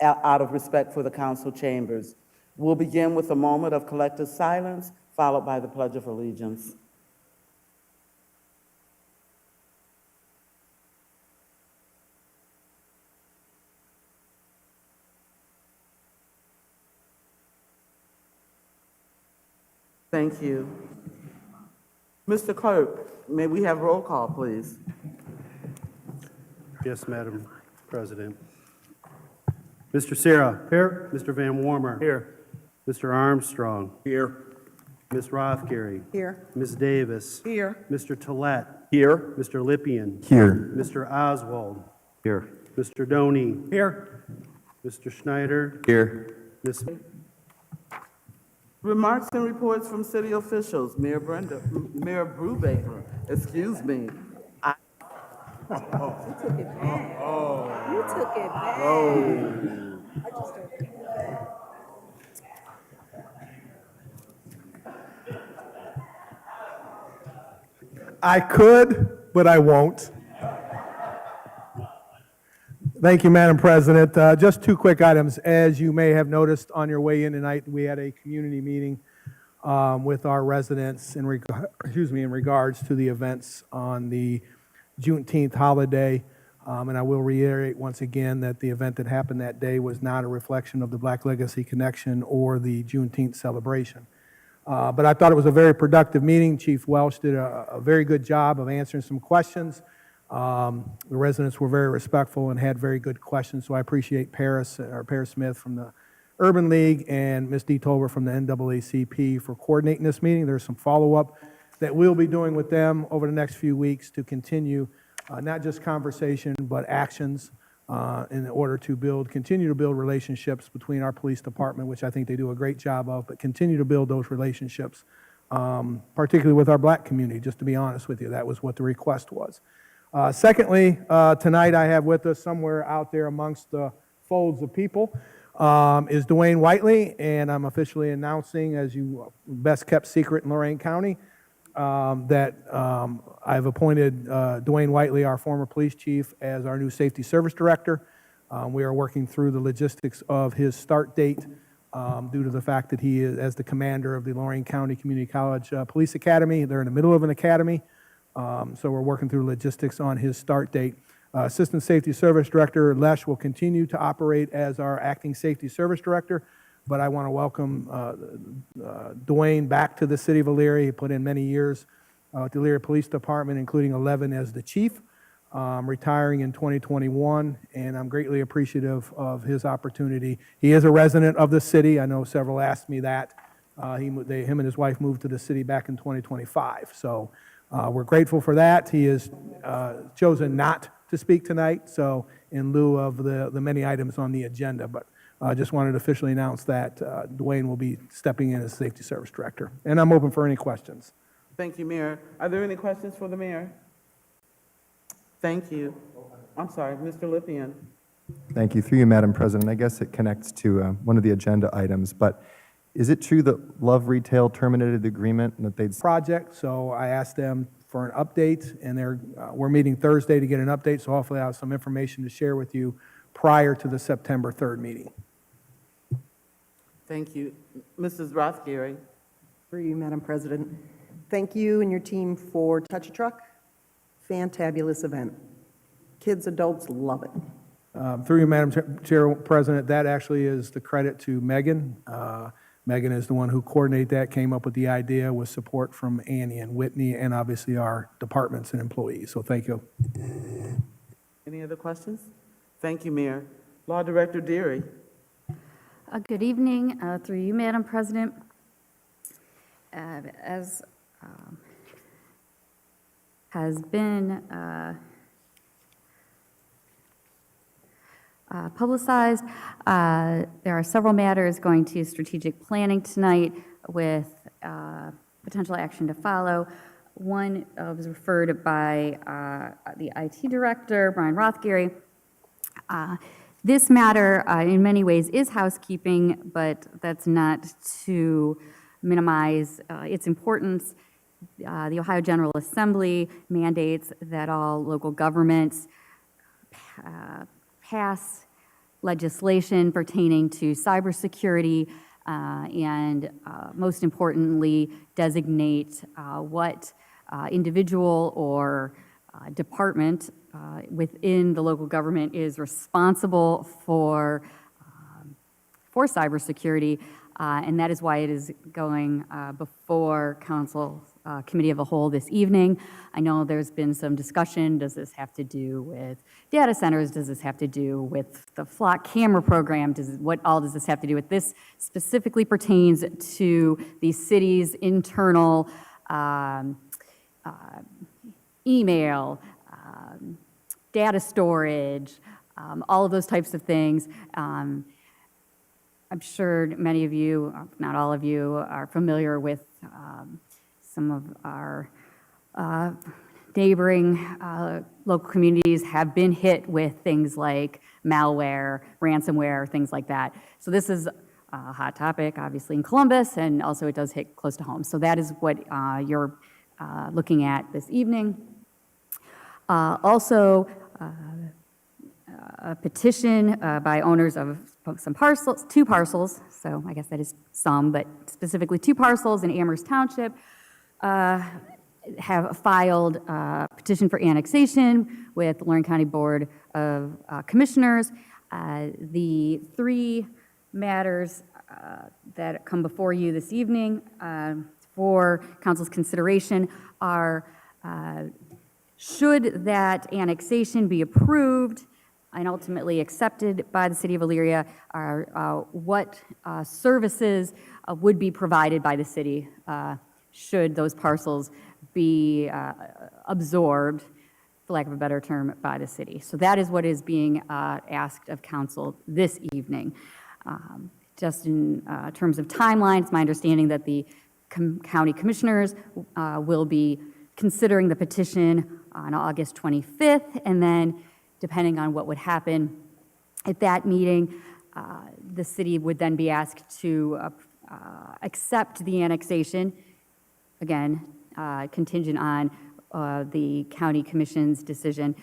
out of respect for the council chambers. We'll begin with a moment of collective silence, followed by the Pledge of Allegiance. Thank you. Mr. Clerk, may we have roll call, please? Yes, Madam President. Mr. Serra. Here. Mr. Van Warmer. Here. Mr. Armstrong. Here. Ms. Rothgary. Here. Ms. Davis. Here. Mr. Tollett. Here. Mr. Lippian. Here. Mr. Oswald. Here. Mr. Doney. Here. Mr. Schneider. Here. Ms. Remarks and reports from city officials. Mayor Brubaker, excuse me. You took it back. You took it back. I just don't think I could, but I won't. Thank you, Madam President. Just two quick items. As you may have noticed on your way in tonight, we had a community meeting with our residents in regards to the events on the Juneteenth holiday. And I will reiterate once again that the event that happened that day was not a reflection of the Black Legacy Connection or the Juneteenth celebration. But I thought it was a very productive meeting. Chief Welsh did a very good job of answering some questions. The residents were very respectful and had very good questions, so I appreciate Paris Smith from the Urban League and Ms. D. Tolber from the NAACP for coordinating this meeting. There's some follow-up that we'll be doing with them over the next few weeks to continue not just conversation, but actions in order to continue to build relationships between our police department, which I think they do a great job of, but continue to build those relationships, particularly with our black community, just to be honest with you. That was what the request was. Secondly, tonight I have with us somewhere out there amongst the folds of people is Dwayne Whiteley, and I'm officially announcing, as you best kept secret in Lorain County, that I've appointed Dwayne Whiteley, our former police chief, as our new safety service director. We are working through the logistics of his start date due to the fact that he is as the commander of the Lorain County Community College Police Academy. They're in the middle of an academy. So we're working through logistics on his start date. Assistant Safety Service Director Lesh will continue to operate as our acting Safety Service Director, but I want to welcome Dwayne back to the city of Elyria. He put in many years at the Elyria Police Department, including 11 as the chief, retiring in 2021, and I'm greatly appreciative of his opportunity. He is a resident of the city. I know several asked me that. Him and his wife moved to the city back in 2025, so we're grateful for that. He has chosen not to speak tonight, so in lieu of the many items on the agenda, but I just wanted to officially announce that Dwayne will be stepping in as Safety Service Director. And I'm open for any questions. Thank you, Mayor. Are there any questions for the mayor? Thank you. I'm sorry, Mr. Lippian. Thank you. Through you, Madam President. I guess it connects to one of the agenda items, but is it true that Love Retail terminated the agreement and that they'd... Project, so I asked them for an update, and we're meeting Thursday to get an update, so hopefully I have some information to share with you prior to the September 3rd meeting. Thank you. Mrs. Rothgary. Through you, Madam President. Thank you and your team for Touch a Truck. Fantabulous event. Kids, adults love it. Through you, Madam Chair, President, that actually is the credit to Megan. Megan is the one who coordinated that, came up with the idea with support from Annie and Whitney and obviously our departments and employees. So thank you. Any other questions? Thank you, Mayor. Law Director Deary. Good evening, through you, Madam President. As has been publicized, there are several matters going to strategic planning tonight with potential action to follow. One was referred by the IT Director, Brian Rothgary. This matter, in many ways, is housekeeping, but that's not to minimize its importance. The Ohio General Assembly mandates that all local governments pass legislation pertaining to cybersecurity, and most importantly, designate what individual or department within the local government is responsible for cybersecurity, and that is why it is going before Council Committee of the Whole this evening. I know there's been some discussion, does this have to do with data centers? Does this have to do with the flock camera program? What all does this have to do with? This specifically pertains to the city's internal email, data storage, all of those types of things. I'm sure many of you, if not all of you, are familiar with some of our neighboring local communities have been hit with things like malware, ransomware, things like that. So this is a hot topic, obviously, in Columbus, and also it does hit close to home. So that is what you're looking at this evening. Also, a petition by owners of some parcels, 2 parcels, so I guess that is some, but specifically 2 parcels in Amherst Township, have filed a petition for annexation with the Lorraine County Board of Commissioners. The 3 matters that come before you this evening for council's consideration are, should that annexation be approved and ultimately accepted by the city of Elyria, are what services would be provided by the city should those parcels be absorbed, for lack of a better term, by the city. So that is what is being asked of council this evening. Just in terms of timeline, it's my understanding that the county commissioners will be considering the petition on August 25th, and then depending on what would happen at that meeting, the city would then be asked to accept the annexation, again, contingent on the county commission's decision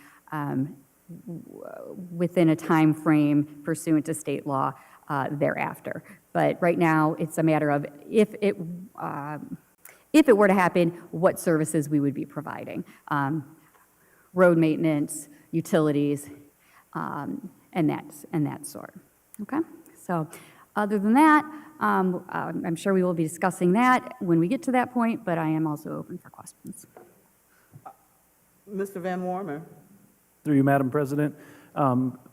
within a time frame pursuant to state law thereafter. But right now, it's a matter of if it were to happen, what services we would be providing. Road maintenance, utilities, and that sort. Okay? So other than that, I'm sure we will be discussing that when we get to that point, but I am also open for questions. Mr. Van Warmer. Through you, Madam President.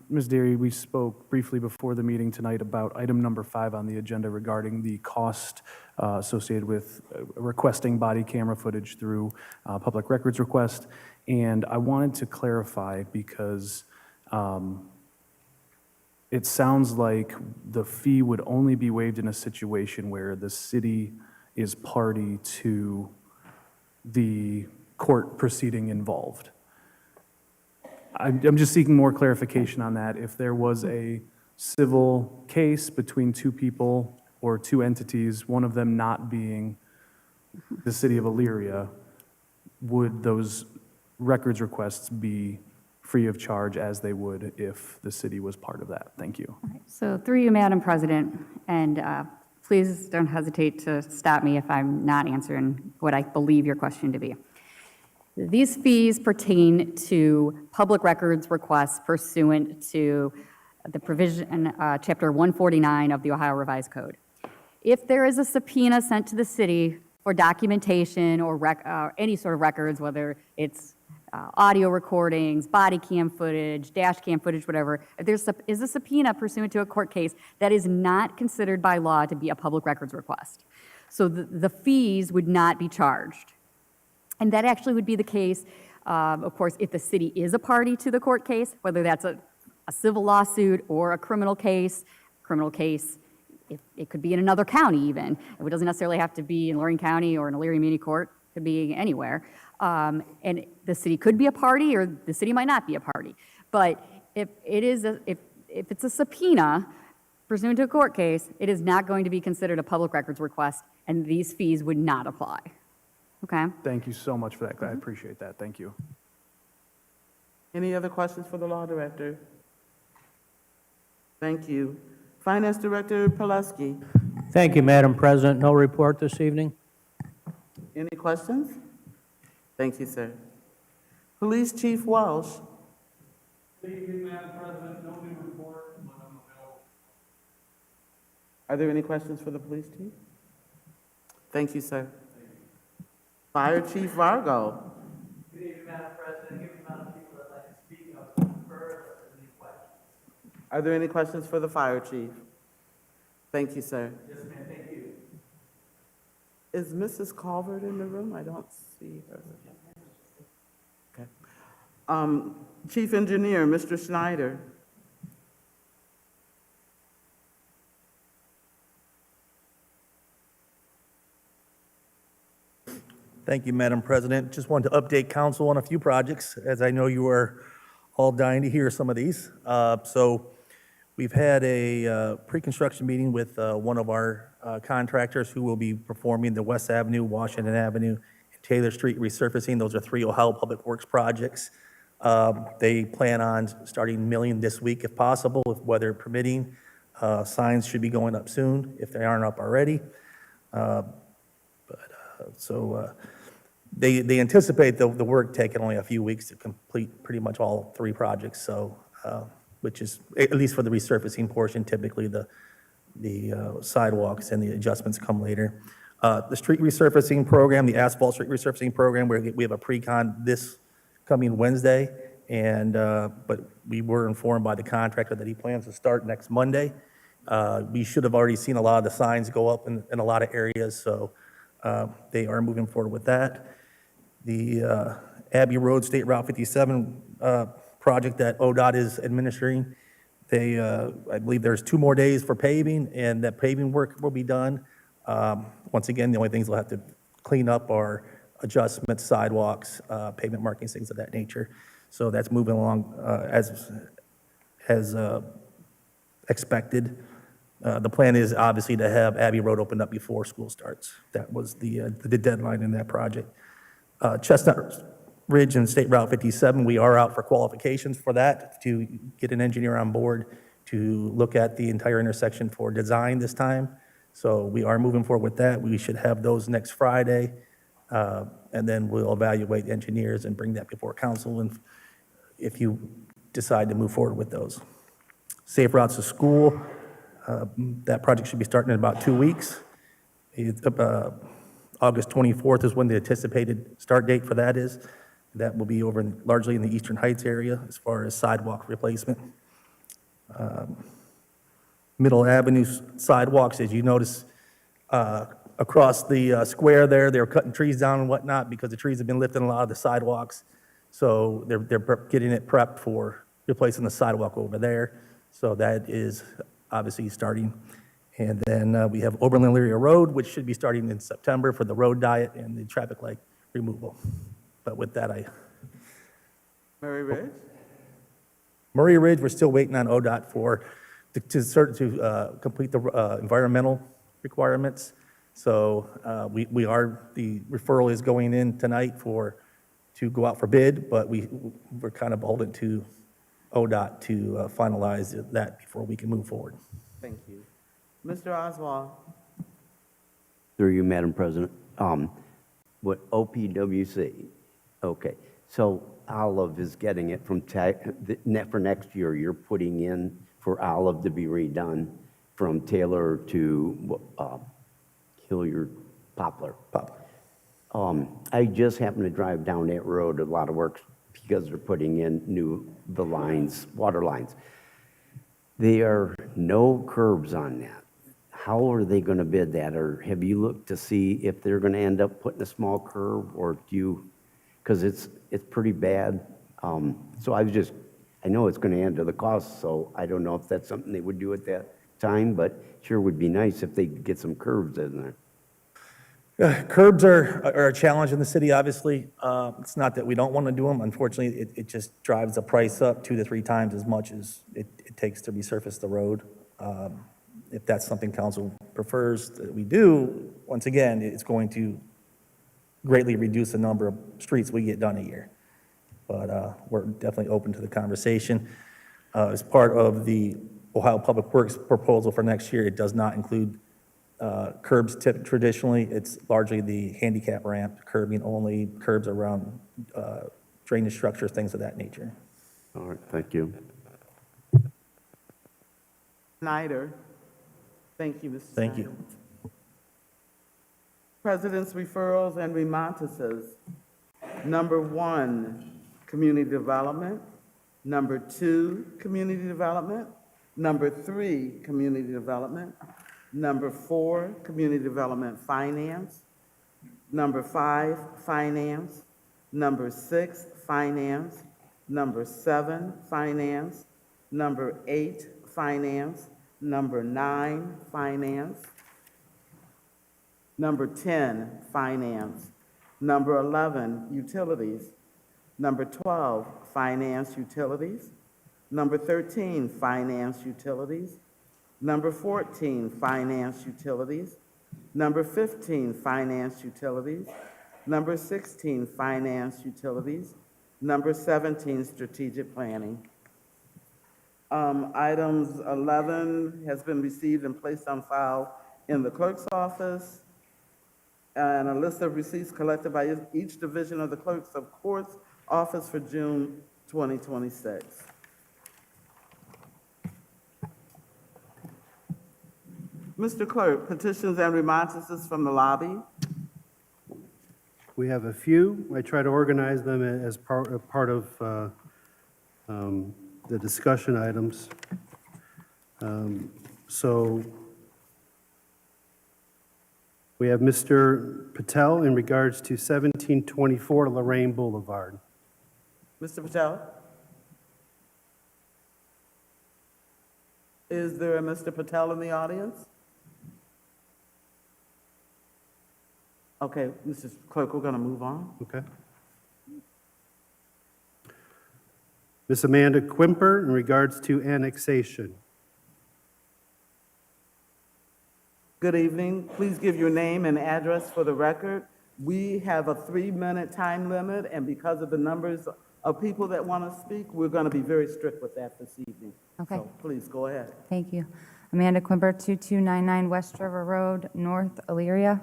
Ms. Deary, we spoke briefly before the meeting tonight about item number 5 on the agenda regarding the cost associated with requesting body camera footage through public records request. And I wanted to clarify because it sounds like the fee would only be waived in a situation where the city is party to the court proceeding involved. I'm just seeking more clarification on that. If there was a civil case between 2 people or 2 entities, one of them not being the city of Elyria, would those records requests be free of charge as they would if the city was part of that? Thank you. So through you, Madam President, and please don't hesitate to stop me if I'm not answering what I believe your question to be. These fees pertain to public records requests pursuant to the provision, Chapter 149 of the Ohio Revised Code. If there is a subpoena sent to the city for documentation or any sort of records, whether it's audio recordings, body cam footage, dash cam footage, whatever, if there is a subpoena pursuant to a court case, that is not considered by law to be a public records request. So the fees would not be charged. And that actually would be the case, of course, if the city is a party to the court case, whether that's a civil lawsuit or a criminal case. Criminal case, it could be in another county even. It doesn't necessarily have to be in Lorraine County or in Elyria Muni Court. It could be anywhere. And the city could be a party or the city might not be a party. But if it's a subpoena pursuant to a court case, it is not going to be considered a public records request, and these fees would not apply. Okay? Thank you so much for that. I appreciate that. Thank you. Any other questions for the law director? Thank you. Finance Director Pileski. Thank you, Madam President. No report this evening. Any questions? Thank you, sir. Police Chief Walsh. Good evening, Madam President. No new report, but I'm available. Are there any questions for the police chief? Thank you, sir. Fire Chief Vargo. Good evening, Madam President. Given the amount of people that like to speak, I would prefer if there's any questions. Are there any questions for the fire chief? Thank you, sir. Yes, ma'am, thank you. Is Mrs. Calvert in the room? I don't see her. Okay. Chief Engineer, Mr. Schneider. Thank you, Madam President. Just wanted to update council on a few projects, as I know you are all dying to hear some of these. So we've had a pre-construction meeting with one of our contractors who will be performing the West Avenue, Washington Avenue, and Taylor Street resurfacing. Those are 3 Ohio Public Works projects. They plan on starting milling this week if possible, if weather permitting. Signs should be going up soon if they aren't up already. They anticipate the work taking only a few weeks to complete pretty much all 3 projects, so, which is, at least for the resurfacing portion, typically the sidewalks and the adjustments come later. The street resurfacing program, the asphalt street resurfacing program, we have a pre-con this coming Wednesday, and, but we were informed by the contractor that he plans to start next Monday. We should have already seen a lot of the signs go up in a lot of areas, so they are moving forward with that. The Abbey Road State Route 57 project that ODOT is administering, I believe there's 2 more days for paving, and that paving work will be done. Once again, the only things we'll have to clean up are adjustments, sidewalks, pavement markings, things of that nature. So that's moving along as expected. The plan is obviously to have Abbey Road opened up before school starts. That was the deadline in that project. Chestnut Ridge and State Route 57, we are out for qualifications for that to get an engineer on board to look at the entire intersection for design this time. So we are moving forward with that. We should have those next Friday, and then we'll evaluate engineers and bring that before council and if you decide to move forward with those. Safe routes to school. That project should be starting in about 2 weeks. August 24th is when the anticipated start date for that is. That will be over largely in the Eastern Heights area as far as sidewalk replacement. Middle Avenue sidewalks, as you notice, across the square there, they're cutting trees down and whatnot because the trees have been lifting a lot of the sidewalks. So they're getting it prepped for replacing the sidewalk over there. So that is obviously starting. And then we have Oberlin Elyria Road, which should be starting in September for the road diet and the traffic light removal. But with that, Murray Ridge? Murray Ridge, we're still waiting on ODOT to complete the environmental requirements. So the referral is going in tonight to go out for bid, but we're kind of beholden to ODOT to finalize that before we can move forward. Thank you. Mr. Oswald? Through you, Madam President. What OPWC, okay, so Olive is getting it from, for next year, you're putting in for Olive to be redone from Taylor to Hilliard Poplar. I just happened to drive down that road, a lot of work, because they're putting in the lines, water lines. There are no curbs on that. How are they going to bid that? Or have you looked to see if they're going to end up putting a small curb, or do you, because it's pretty bad. So I know it's going to add to the cost, so I don't know if that's something they would do at that time, but sure would be nice if they could get some curbs in there. Curbs are a challenge in the city, obviously. It's not that we don't want to do them. Unfortunately, it just drives the price up 2 to 3 times as much as it takes to resurface the road. If that's something council prefers that we do, once again, it's going to greatly reduce the number of streets we get done a year. But we're definitely open to the conversation. As part of the Ohio Public Works proposal for next year, it does not include curbs. Traditionally, it's largely the handicap ramp, curbing only, curbs around drainage structures, things of that nature. All right, thank you. Snyder. Thank you, Mr. Snyder. Thank you. President's referrals and remonstances. Number 1, community development. Number 2, community development. Number 3, community development. Number 4, community development finance. Number 5, finance. Number 6, finance. Number 7, finance. Number 8, finance. Number 9, finance. Number 10, finance. Number 11, utilities. Number 12, finance utilities. Number 13, finance utilities. Number 14, finance utilities. Number 15, finance utilities. Number 16, finance utilities. Number 17, strategic planning. Items 11 has been received and placed on file in the clerk's office. And a list of receipts collected by each division of the clerks of courts office for June 2026. Mr. Clerk, petitions and remonstrances from the lobby. We have a few. I try to organize them as part of the discussion items. So we have Mr. Patel in regards to 1724 Lorraine Boulevard. Mr. Patel? Is there a Mr. Patel in the audience? Okay, Mrs. Clerk, we're going to move on. Okay. Ms. Amanda Quimper in regards to annexation. Good evening. Please give your name and address for the record. We have a 3-minute time limit, and because of the numbers of people that want to speak, we're going to be very strict with that this evening. Okay. So please go ahead. Thank you. Amanda Quimper, 2299 West River Road, North Elyria.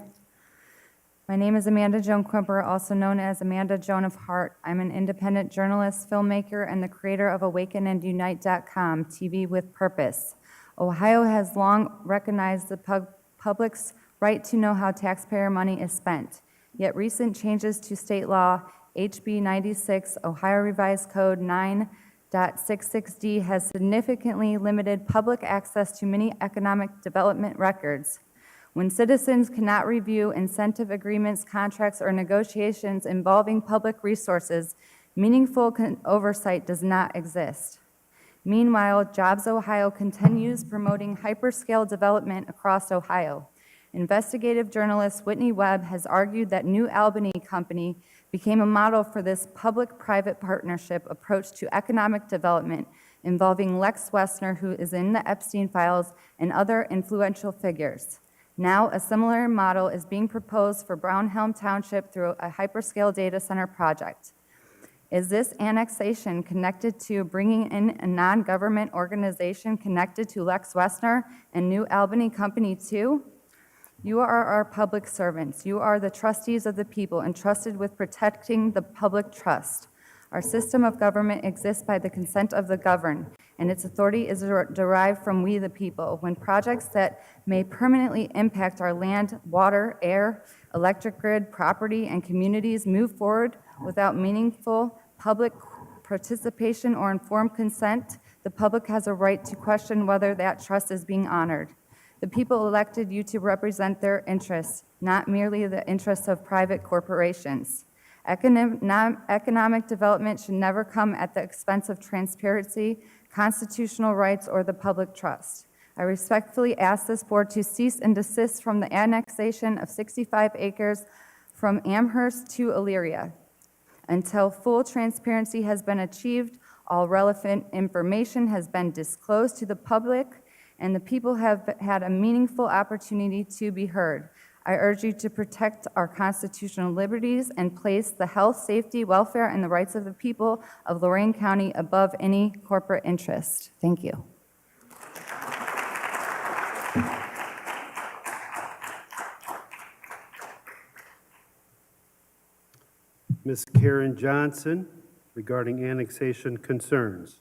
My name is Amanda Joan Quimper, also known as Amanda Joan of Heart. I'm an independent journalist, filmmaker, and the creator of AwakenAndUnite.com, TV with Purpose. Ohio has long recognized the public's right to know how taxpayer money is spent. Yet recent changes to state law, HB 96, Ohio Revised Code 9.66D, has significantly limited public access to many economic development records. When citizens cannot review incentive agreements, contracts, or negotiations involving public resources, meaningful oversight does not exist. Meanwhile, Jobs Ohio continues promoting hyperscale development across Ohio. Investigative journalist Whitney Webb has argued that New Albany Company became a model for this public-private partnership approach to economic development involving Lex Wessner, who is in the Epstein files, and other influential figures. Now, a similar model is being proposed for Brownhelm Township through a hyperscale data center project. Is this annexation connected to bringing in a non-government organization connected to Lex Wessner and New Albany Company too? You are our public servants. You are the trustees of the people entrusted with protecting the public trust. Our system of government exists by the consent of the governed, and its authority is derived from we the people. When projects that may permanently impact our land, water, air, electric grid, property, and communities move forward without meaningful public participation or informed consent, the public has a right to question whether that trust is being honored. The people elected you to represent their interests, not merely the interests of private corporations. Economic development should never come at the expense of transparency, constitutional rights, or the public trust. I respectfully ask this board to cease and desist from the annexation of 65 acres from Amherst to Elyria. Until full transparency has been achieved, all relevant information has been disclosed to the public, and the people have had a meaningful opportunity to be heard. I urge you to protect our constitutional liberties and place the health, safety, welfare, and the rights of the people of Lorain County above any corporate interest. Thank you. Ms. Karen Johnson, regarding annexation concerns.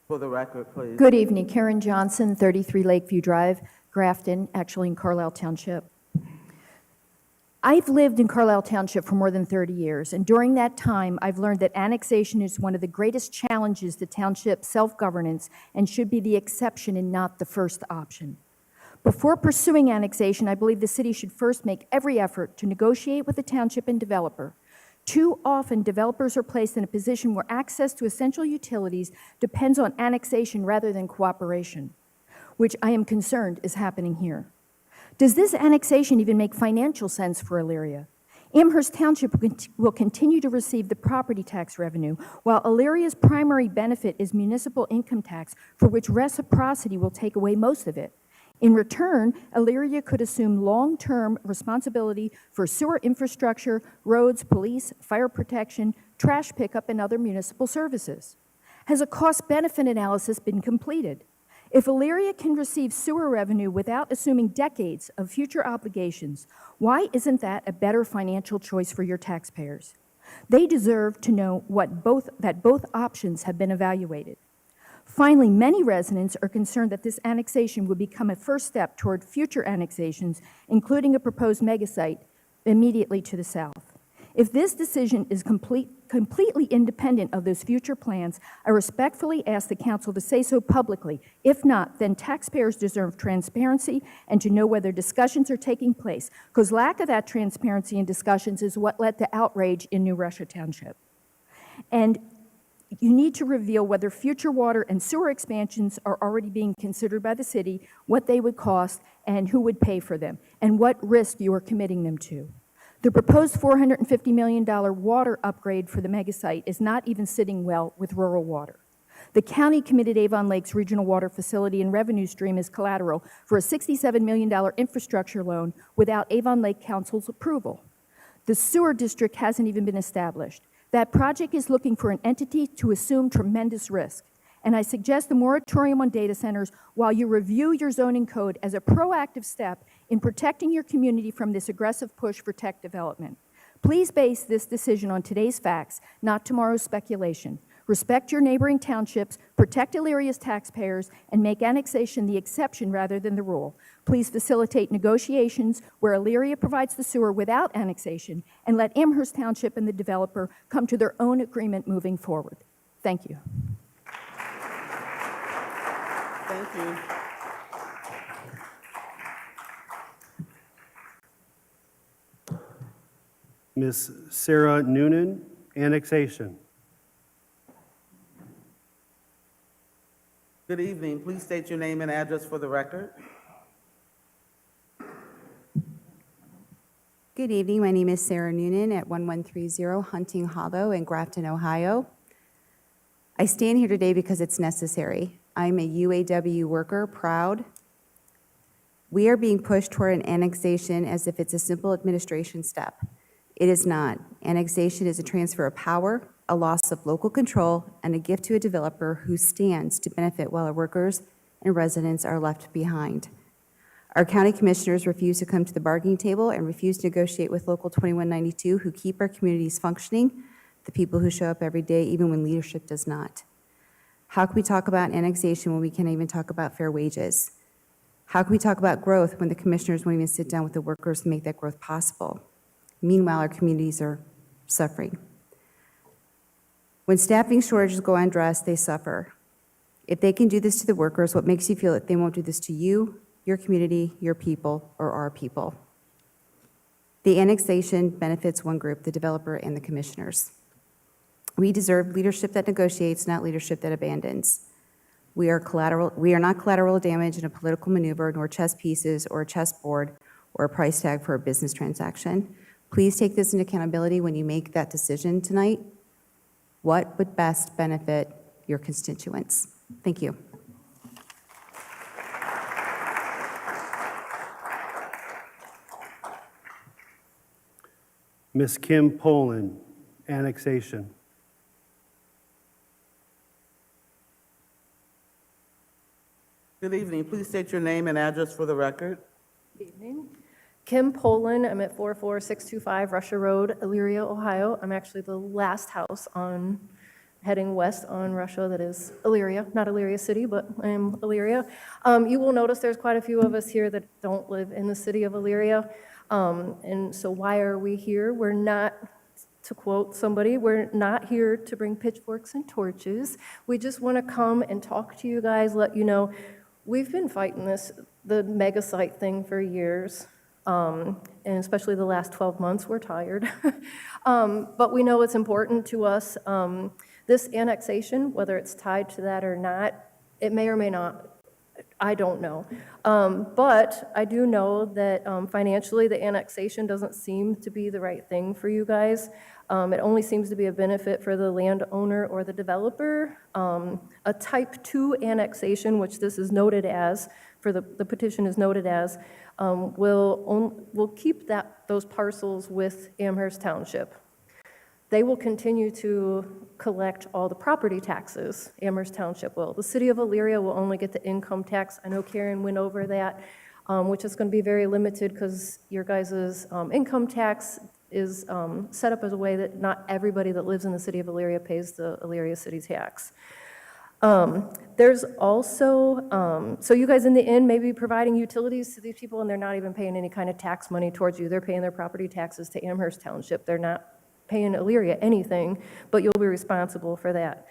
For the record, please. Good evening, Karen Johnson, 33 Lakeview Drive, Grafton, actually in Carlisle Township. I've lived in Carlisle Township for more than 30 years, and during that time, I've learned that annexation is one of the greatest challenges to township self-governance and should be the exception and not the first option. Before pursuing annexation, I believe the city should first make every effort to negotiate with the township and developer. Too often, developers are placed in a position where access to essential utilities depends on annexation rather than cooperation, which I am concerned is happening here. Does this annexation even make financial sense for Elyria? Amherst Township will continue to receive the property tax revenue, while Illyria's primary benefit is municipal income tax, for which reciprocity will take away most of it. In return, Elyria could assume long-term responsibility for sewer infrastructure, roads, police, fire protection, trash pickup, and other municipal services. Has a cost-benefit analysis been completed? If Elyria can receive sewer revenue without assuming decades of future obligations, why isn't that a better financial choice for your taxpayers? They deserve to know that both options have been evaluated. Finally, many residents are concerned that this annexation would become a first step toward future annexations, including a proposed megasite immediately to the south. If this decision is completely independent of those future plans, I respectfully ask the council to say so publicly. If not, then taxpayers deserve transparency and to know whether discussions are taking place, because lack of that transparency and discussions is what led to outrage in New Russia Township. And you need to reveal whether future water and sewer expansions are already being considered by the city, what they would cost, and who would pay for them, and what risk you are committing them to. The proposed $450 million water upgrade for the megasite is not even sitting well with rural water. The county committed Avon Lake's regional water facility and revenue stream as collateral for a $67 million infrastructure loan without Avon Lake Council's approval. The sewer district hasn't even been established. That project is looking for an entity to assume tremendous risk. And I suggest a moratorium on data centers while you review your zoning code as a proactive step in protecting your community from this aggressive push for tech development. Please base this decision on today's facts, not tomorrow's speculation. Respect your neighboring townships, protect Elyria's taxpayers, and make annexation the exception rather than the rule. Please facilitate negotiations where Elyria provides the sewer without annexation, and let Amherst Township and the developer come to their own agreement moving forward. Thank you. Thank you. Ms. Sarah Noonan, annexation. Good evening. Please state your name and address for the record. Good evening. My name is Sarah Noonan at 1130 Hunting Hollow in Grafton, Ohio. I stand here today because it's necessary. I'm a UAW worker, proud. We are being pushed toward an annexation as if it's a simple administration step. It is not. Annexation is a transfer of power, a loss of local control, and a gift to a developer who stands to benefit while our workers and residents are left behind. Our county commissioners refuse to come to the bargaining table and refuse to negotiate with Local 2192, who keep our communities functioning, the people who show up every day, even when leadership does not. How can we talk about annexation when we can't even talk about fair wages? How can we talk about growth when the commissioners won't even sit down with the workers to make that growth possible? Meanwhile, our communities are suffering. When staffing shortages go undressed, they suffer. If they can do this to the workers, what makes you feel that they won't do this to you, your community, your people, or our people? The annexation benefits one group, the developer and the commissioners. We deserve leadership that negotiates, not leadership that abandons. We are not collateral damage in a political maneuver, nor chess pieces or a chessboard or a price tag for a business transaction. Please take this into accountability when you make that decision tonight. What would best benefit your constituents? Thank you. Ms. Kim Poland, annexation. Good evening. Please state your name and address for the record. Good evening. Kim Poland, I'm at 44625 Russia Road, Elyria, Ohio. I'm actually the last house on, heading west on Russia that is Elyria, not Elyria City, but I am Elyria. You will notice there's quite a few of us here that don't live in the city of Elyria. And so why are we here? We're not, to quote somebody, we're not here to bring pitchforks and torches. We just want to come and talk to you guys, let you know, we've been fighting the mega site thing for years. And especially the last 12 months, we're tired. But we know it's important to us. This annexation, whether it's tied to that or not, it may or may not, I don't know. But I do know that financially, the annexation doesn't seem to be the right thing for you guys. It only seems to be a benefit for the landowner or the developer. A type 2 annexation, which this is noted as, for the petition is noted as, will keep those parcels with Amherst Township. They will continue to collect all the property taxes, Amherst Township will. The city of Elyria will only get the income tax. I know Karen went over that, which is going to be very limited because your guys' income tax is set up as a way that not everybody that lives in the city of Elyria pays the Elyria city tax. There's also, so you guys in the end may be providing utilities to these people and they're not even paying any kind of tax money towards you. They're paying their property taxes to Amherst Township. They're not paying Elyria anything, but you'll be responsible for that.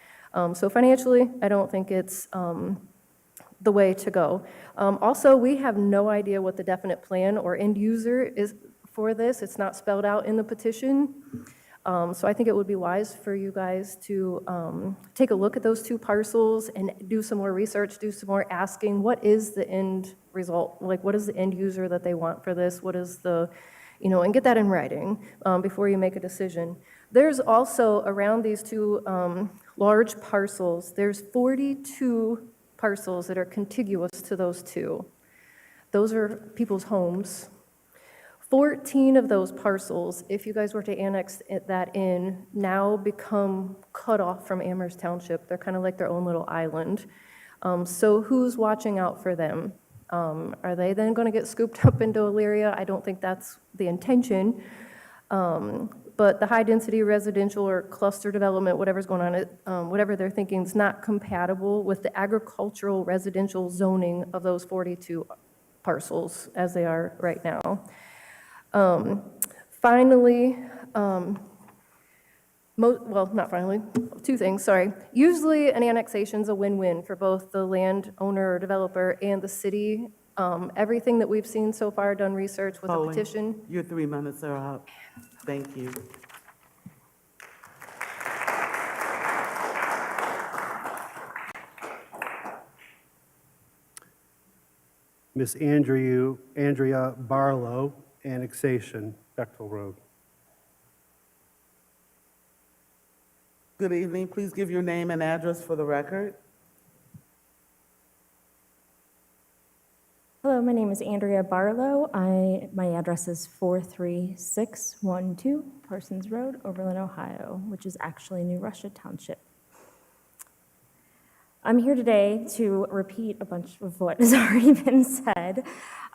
So financially, I don't think it's the way to go. Also, we have no idea what the definite plan or end user is for this. It's not spelled out in the petition. So I think it would be wise for you guys to take a look at those two parcels and do some more research, do some more asking. What is the end result? Like, what is the end user that they want for this? What is the, and get that in writing before you make a decision. There's also, around these two large parcels, there's 42 parcels that are contiguous to those two. Those are people's homes. 14 of those parcels, if you guys were to annex that in, now become cut off from Amherst Township. They're kind of like their own little island. So who's watching out for them? Are they then going to get scooped up into Elyria? I don't think that's the intention. But the high-density residential or cluster development, whatever's going on, whatever they're thinking is not compatible with the agricultural residential zoning of those 42 parcels as they are right now. Finally, not finally, two things, sorry. Usually an annexation's a win-win for both the landowner or developer and the city. Everything that we've seen so far, done research with a Polly, petition. Your 3 minutes are up. Thank you. Miss Andrea Barlow, annexation, Bechtel Road. Good evening. Please give your name and address for the record. Hello, my name is Andrea Barlow. My address is 43612 Parsons Road, Oberlin, Ohio, which is actually New Russia Township. I'm here today to repeat a bunch of what has already been said.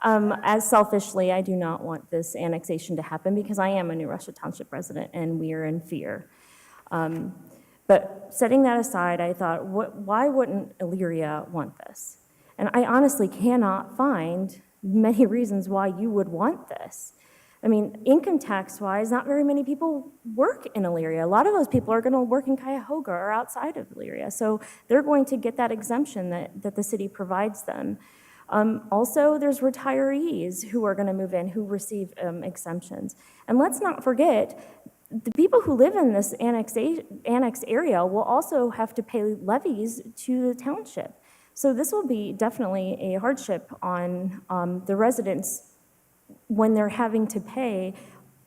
As selfishly, I do not want this annexation to happen because I am a New Russia Township resident and we are in fear. But setting that aside, I thought, why wouldn't Elyria want this? And I honestly cannot find many reasons why you would want this. I mean, income tax-wise, not very many people work in Elyria. A lot of those people are going to work in Cuyahoga or outside of Elyria. So they're going to get that exemption that the city provides them. Also, there's retirees who are going to move in who receive exemptions. And let's not forget, the people who live in this annexed area will also have to pay levies to the township. So this will be definitely a hardship on the residents when they're having to pay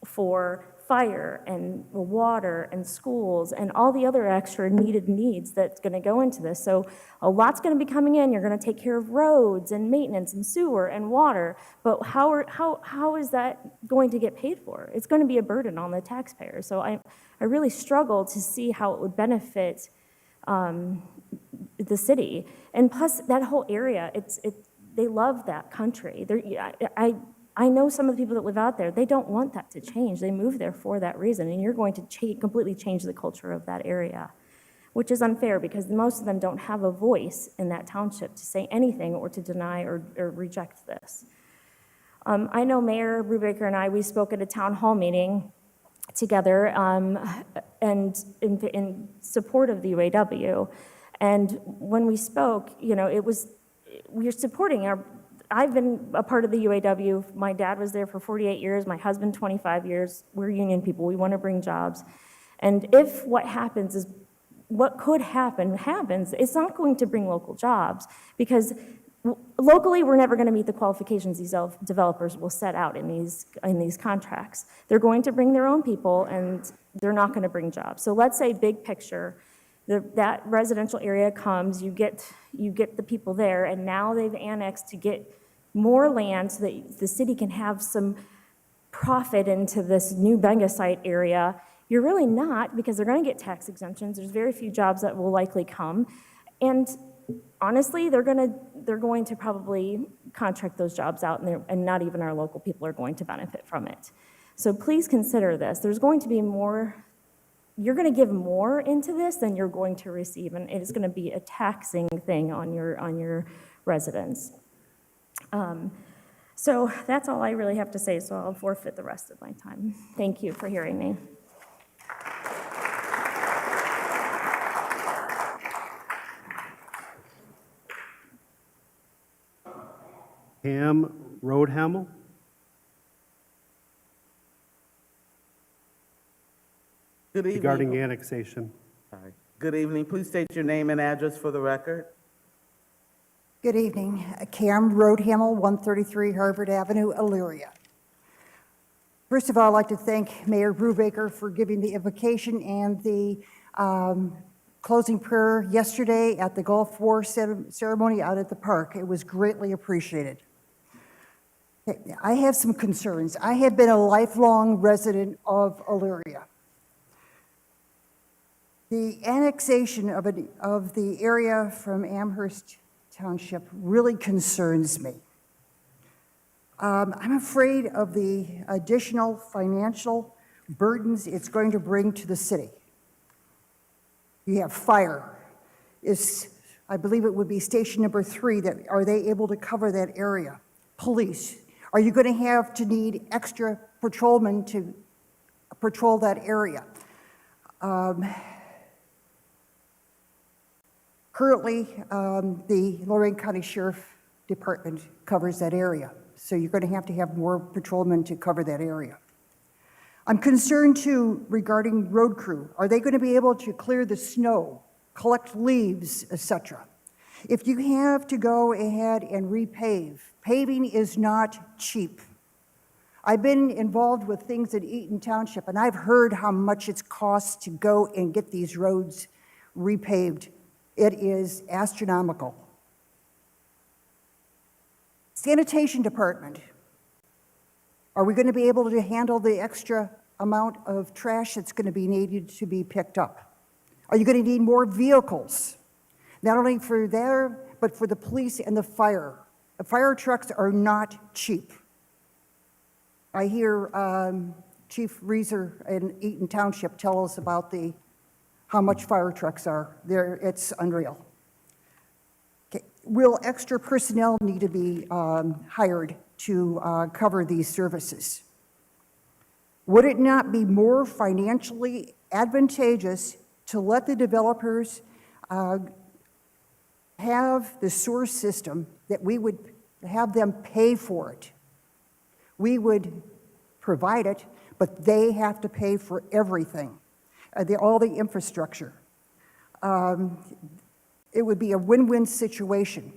for fire and water and schools and all the other extra needed needs that's going to go into this. So a lot's going to be coming in. You're going to take care of roads and maintenance and sewer and water. But how is that going to get paid for? It's going to be a burden on the taxpayer. So I really struggle to see how it would benefit the city. And plus, that whole area, they love that country. I know some of the people that live out there, they don't want that to change. They moved there for that reason, and you're going to completely change the culture of that area, which is unfair because most of them don't have a voice in that township to say anything or to deny or reject this. I know Mayor Brubaker and we spoke at a town hall meeting together and in support of the UAW. And when we spoke, we're supporting I've been a part of the UAW. My dad was there for 48 years, my husband 25 years. We're union people, we want to bring jobs. And if what could happen happens, it's not going to bring local jobs because locally we're never going to meet the qualifications these developers will set out in these contracts. They're going to bring their own people and they're not going to bring jobs. So let's say big picture, that residential area comes, you get the people there, and now they've annexed to get more land so that the city can have some profit into this new mega site area. You're really not, because they're going to get tax exemptions. There's very few jobs that will likely come. And honestly, they're going to probably contract those jobs out, and not even our local people are going to benefit from it. So please consider this. There's going to be more, you're going to give more into this than you're going to receive, and it is going to be a taxing thing on your residents. So that's all I really have to say, so I'll forfeit the rest of my time. Thank you for hearing me. Pam Roadhamel. Good evening. Regarding annexation. Good evening. Please state your name and address for the record. Good evening. Cam Roadhamel, 133 Harvard Avenue, Elyria. First of all, I'd like to thank Mayor Brubaker for giving the invocation and the closing prayer yesterday at the Gulf War ceremony out at the park. It was greatly appreciated. I have some concerns. I have been a lifelong resident of Elyria. The annexation of the area from Amherst Township really concerns me. I'm afraid of the additional financial burdens it's going to bring to the city. You have fire. I believe it would be station number 3. Are they able to cover that area? Police. Are you going to have to need extra patrolmen to patrol that area? Currently, the Lorraine County Sheriff Department covers that area, so you're going to have more patrolmen to cover that area. I'm concerned, too, regarding road crew. Are they going to be able to clear the snow, collect leaves, etc.? If you have to go ahead and repave, paving is not cheap. I've been involved with things in Eaton Township, and I've heard how much it costs to go and get these roads repaved. It is astronomical. Sanitation Department. Are we going to be able to handle the extra amount of trash that's going to be needed to be picked up? Are you going to need more vehicles? Not only for there, but for the police and the fire. The fire trucks are not cheap. I hear Chief Reeser in Eaton Township tell us about how much fire trucks are. It's unreal. Okay. Will extra personnel need to be hired to cover these services? Would it not be more financially advantageous to let the developers have the sewer system, that we would have them pay for it? We would provide it, but they have to pay for everything, all the infrastructure. It would be a win-win situation.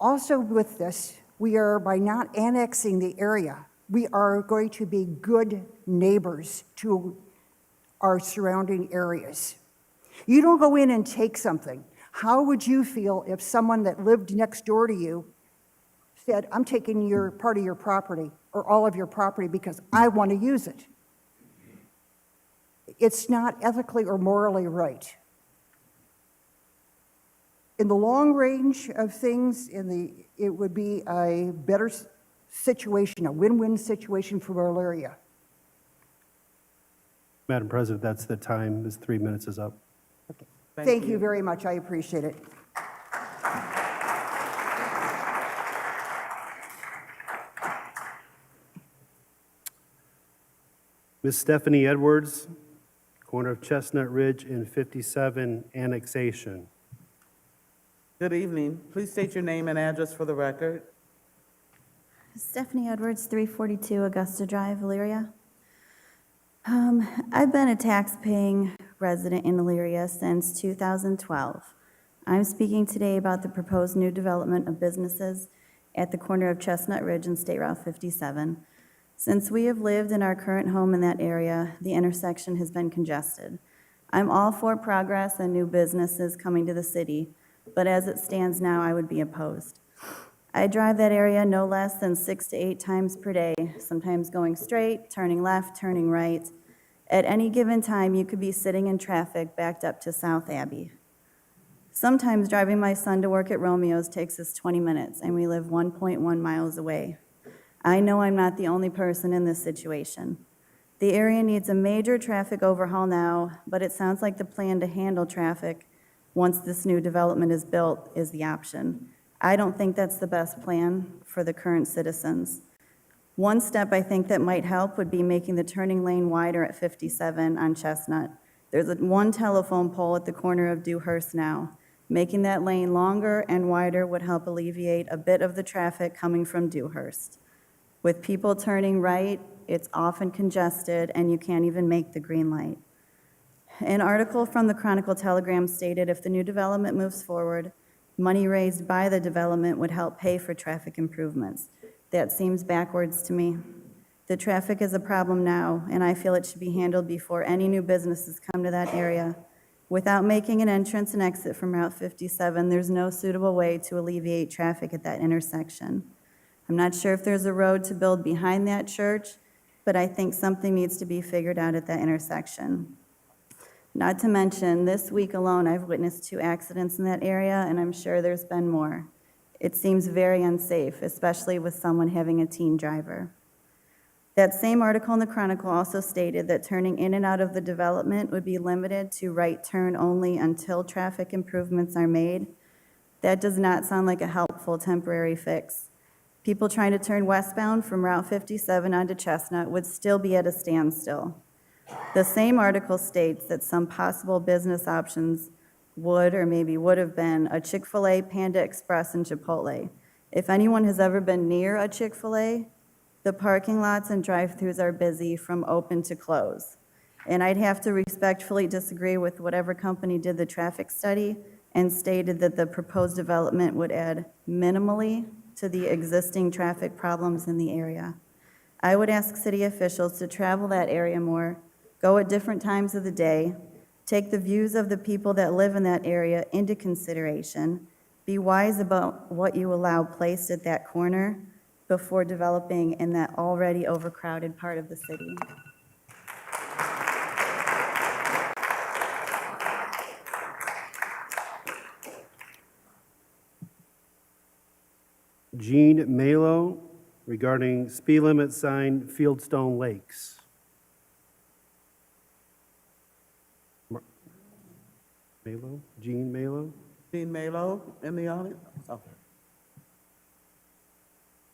Also with this, by not annexing the area, we are going to be good neighbors to our surrounding areas. You don't go in and take something. How would you feel if someone that lived next door to you said, I'm taking part of your property or all of your property because I want to use it? It's not ethically or morally right. in the long range of things, it would be a better situation, a win-win situation for Elyria. Madam President, that's the time. His 3 minutes is up. Thank you very much. I appreciate it. Ms. Stephanie Edwards, corner of Chestnut Ridge and 57 annexation. Good evening. Please state your name and address for the record. Stephanie Edwards, 342 Augusta Drive, Elyria. I've been a tax-paying resident in Elyria since 2012. I'm speaking today about the proposed new development of businesses at the corner of Chestnut Ridge and State Route 57. Since we have lived in our current home in that area, the intersection has been congested. I'm all for progress and new businesses coming to the city, but as it stands now, I would be opposed. I drive that area no less than 6 to 8 times per day, sometimes going straight, turning left, turning right. At any given time, you could be sitting in traffic backed up to South Abbey. Sometimes driving my son to work at Romeo's takes us 20 minutes, and we live 1.1 miles away. I know I'm not the only person in this situation. The area needs a major traffic overhaul now, but it sounds like the plan to handle traffic once this new development is built is the option. I don't think that's the best plan for the current citizens. One step I think that might help would be making the turning lane wider at 57 on Chestnut. There's one telephone pole at the corner of Dewhurst now. Making that lane longer and wider would help alleviate a bit of the traffic coming from Dewhurst. With people turning right, it's often congested and you can't even make the green light. An article from the Chronicle-Telegram stated if the new development moves forward, money raised by the development would help pay for traffic improvements. That seems backwards to me. The traffic is a problem now, and I feel it should be handled before any new businesses come to that area. Without making an entrance and exit from Route 57, there's no suitable way to alleviate traffic at that intersection. I'm not sure if there's a road to build behind that church, but I think something needs to be figured out at that intersection. Not to mention, this week alone, I've witnessed 2 accidents in that area, and I'm sure there's been more. It seems very unsafe, especially with someone having a teen driver. That same article in the Chronicle also stated that turning in and out of the development would be limited to right turn only until traffic improvements are made. That does not sound like a helpful temporary fix. People trying to turn westbound from Route 57 onto Chestnut would still be at a standstill. The same article states that some possible business options would or maybe would have been a Chick-fil-A, Panda Express, and Chipotle. If anyone has ever been near a Chick-fil-A, the parking lots and drive-thrus are busy from open to close. And I'd have to respectfully disagree with whatever company did the traffic study and stated that the proposed development would add minimally to the existing traffic problems in the area. I would ask city officials to travel that area more, go at different times of the day, take the views of the people that live in that area into consideration, be wise about what you allow placed at that corner before developing in that already overcrowded part of the city. Jean Malo regarding speed limit sign Fieldstone Lakes. Malo? Jean Malo? Jean Malo in the audience? Oh,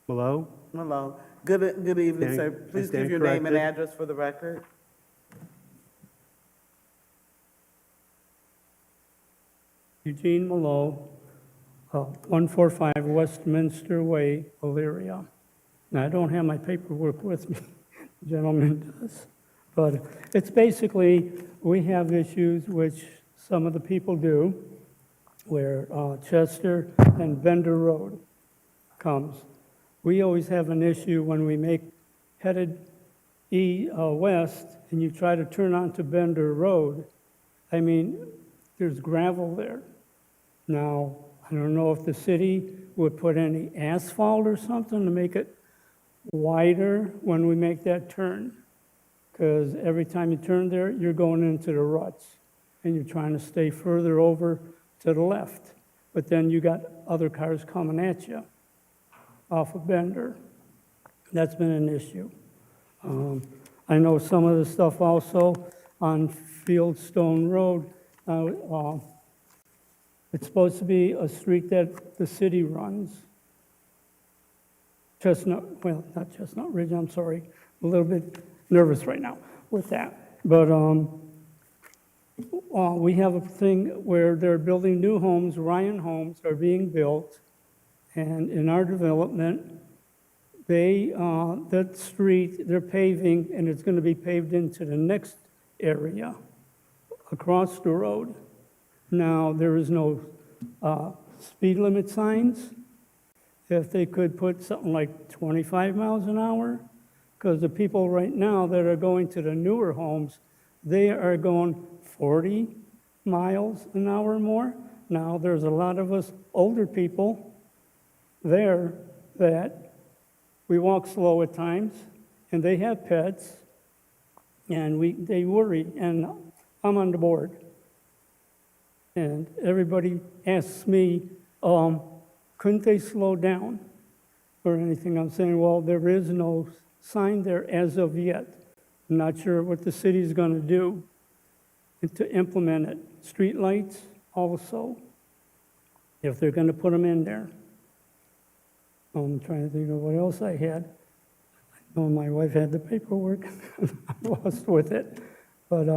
Malo? hello. Good evening, Stand- sir. I Please stand give your name and corrected. address for the record. Eugene Malo, 145 Westminster Way, Elyria. Now, I don't have my paperwork with me, the gentleman does. But it's basically, we have issues which some of the people do, where Chester and Bender Road comes. We always have an issue when we make headed west and you try to turn onto Bender Road. I mean, there's gravel there. Now, I don't know if the city would put any asphalt or something to make it wider when we make that turn. Because every time you turn there, you're going into the ruts and you're trying to stay further over to the left. but then you got other cars coming at you off of Bender. That's been an issue. I know some of the stuff also on Fieldstone Road. It's supposed to be a street that the city runs. Not Chestnut Ridge, I'm sorry. A little bit nervous right now with that. But we have a thing where they're building new homes, Ryan homes are being built. And in our development, that street, they're paving, and it's going to be paved into the next area across the road. Now, there is no speed limit signs. If they could put something like 25 miles an hour, because the people right now that are going to the newer homes, they are going 40 miles an hour more. Now, there's a lot of us older people there that we walk slow at times, and they have pets, and they worry, and I'm on the board. And everybody asks me, couldn't they slow down or anything? I'm saying, well, there is no sign there as of yet. I'm not sure what the city's going to do to implement it. Street lights also, if they're going to put them in there. I'm trying to think of what else I had. I know my wife had the paperwork. I'm lost with it. But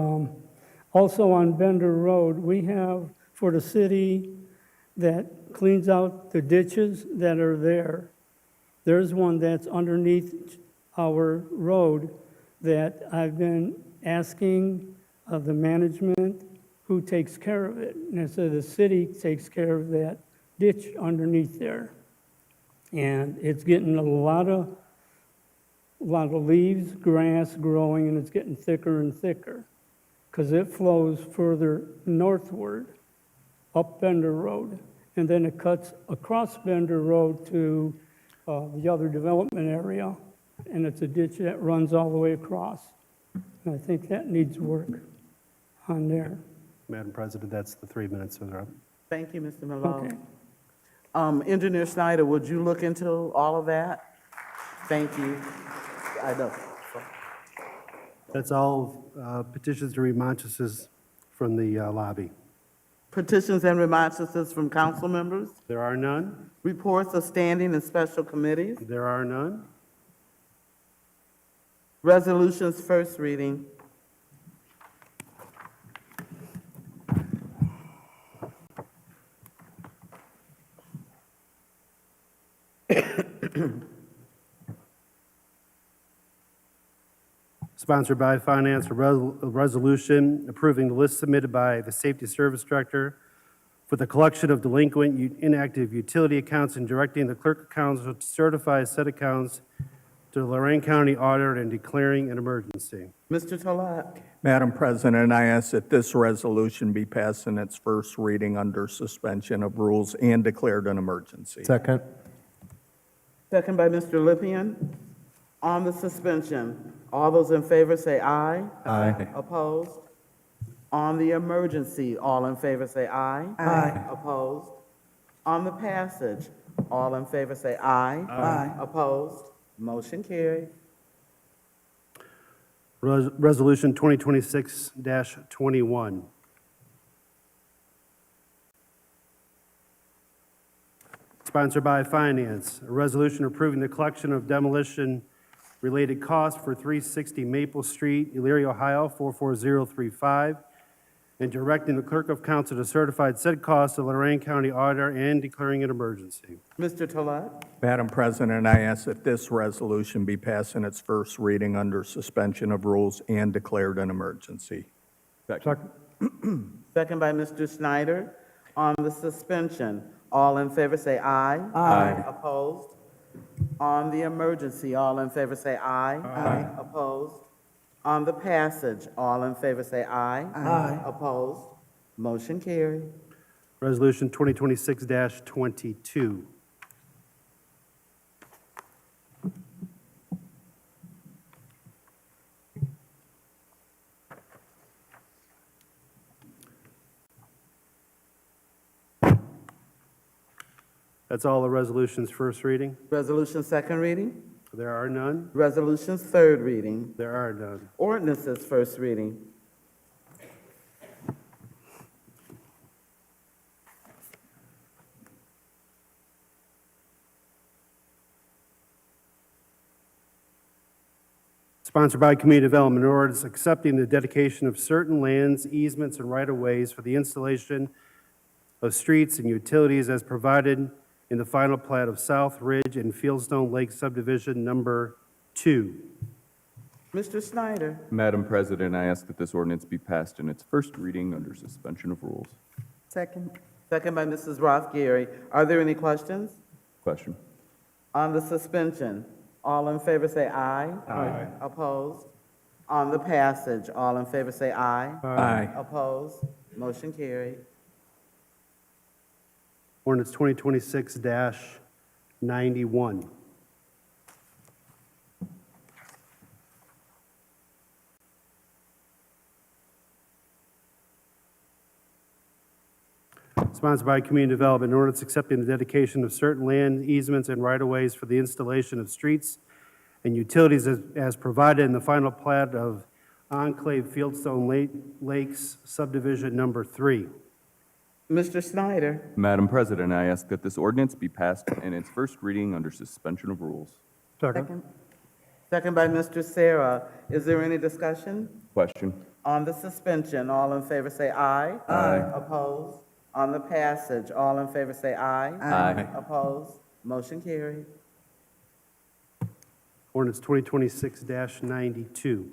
also on Bender Road, we have for the city that cleans out the ditches that are there. There's one that's underneath our road that I've been asking of the management who takes care of it. And I said the city takes care of that ditch underneath there. And it's getting a lot of leaves, grass growing, and it's getting thicker and thicker because it flows further northward up Bender Road. And then it cuts across Bender Road to the other development area, and it's a ditch that runs all the way across. And I think that needs work on there. Madam President, that's the 3 minutes that are up. Thank you, Mr. Malone. Okay. Engineer Snyder, would you look into all of that? Thank you. I know. That's all petitions and remonstrances from the lobby. Petitions and remonstrances from council members? There are none. Reports of standing and special committees? There are none. Resolutions first reading. Sponsored by Finance, a resolution approving the list submitted by the Safety Service Director for the collection of delinquent inactive utility accounts and directing the clerk of council to certify said accounts to the Lorraine County Auditor and declaring an emergency. Mr. Tolet. Madam President, I ask that this resolution be passed in its first reading under suspension of rules and declared an emergency. Second. Second by Mr. Lippian. On the suspension, all those in favor say aye. Aye. Opposed? On the emergency, all in favor say aye. Aye. Opposed? On the passage, all in favor say aye. Aye. Opposed? Motion carried. Resolution 2026-21. Sponsored by Finance, a resolution approving the collection of demolition-related costs for 360 Maple Street, Elyria, Ohio, 44035, and directing the clerk of council to certify said costs to Lorraine County Auditor and declaring an emergency. Mr. Tolet. Madam President, I ask that this resolution be passed in its first reading under suspension of rules and declared an emergency. Second. Second by Mr. Snyder. On the suspension, all in favor say aye. Aye. Opposed? On the emergency, all in favor say aye. Aye. Opposed? On the passage, all in favor say aye. Aye. Opposed? Motion carried. Resolution 2026-22. That's all the resolutions first reading. Resolution second reading. There are none. Resolutions third reading. There are none. Ordinances first reading. Sponsored by Community Development, an ordinance accepting the dedication of certain lands, easements, and right-of-ways for the installation of streets and utilities as provided in the final plat of South Ridge and Fieldstone Lake Subdivision Number 2. Mr. Snyder. Madam President, I ask that this ordinance be passed in its first reading under suspension of rules. Second. Second by Mrs. Roth Gary. Are there any questions? Question. On the suspension, all in favor say aye. Aye. Opposed? On the passage, all in favor say aye. Aye. Opposed? Motion carried. Ordinance 2026-91. Sponsored by Community Development, an ordinance accepting the dedication of certain land easements and right-of-ways for the installation of streets and utilities as provided in the final plat of Enclave Fieldstone Lakes Subdivision Number 3. Mr. Snyder. Madam President, I ask that this ordinance be passed in its first reading under suspension of rules. Second. Second by Mr. Sarah. Is there any discussion? Question. On the suspension, all in favor say aye. Aye. Opposed? On the passage, all in favor say aye. Aye. Opposed? Motion carried. Ordinance 2026-92.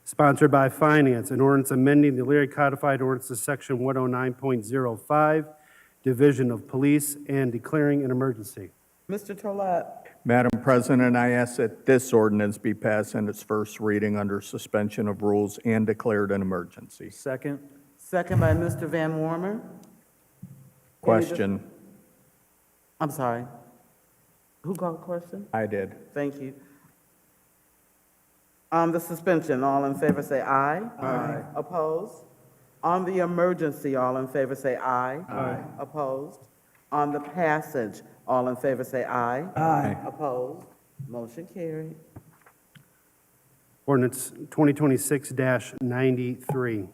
Sponsored by Finance, an ordinance amending the Elyria Codified Ordinances, Section 109.05, Division of Police, and declaring an emergency. Mr. Tolet. Madam President, I ask that this ordinance be passed in its first reading under suspension of rules and declared an emergency. Second. Second by Mr. Van Warmer. Question. I'm sorry. Who called the question? I did. Thank you. On the suspension, all in favor say aye. Aye. Opposed? On the emergency, all in favor say aye. Aye. Opposed? On the passage, all in favor say aye. Aye. Opposed? Motion carried. Ordinance 2026-93.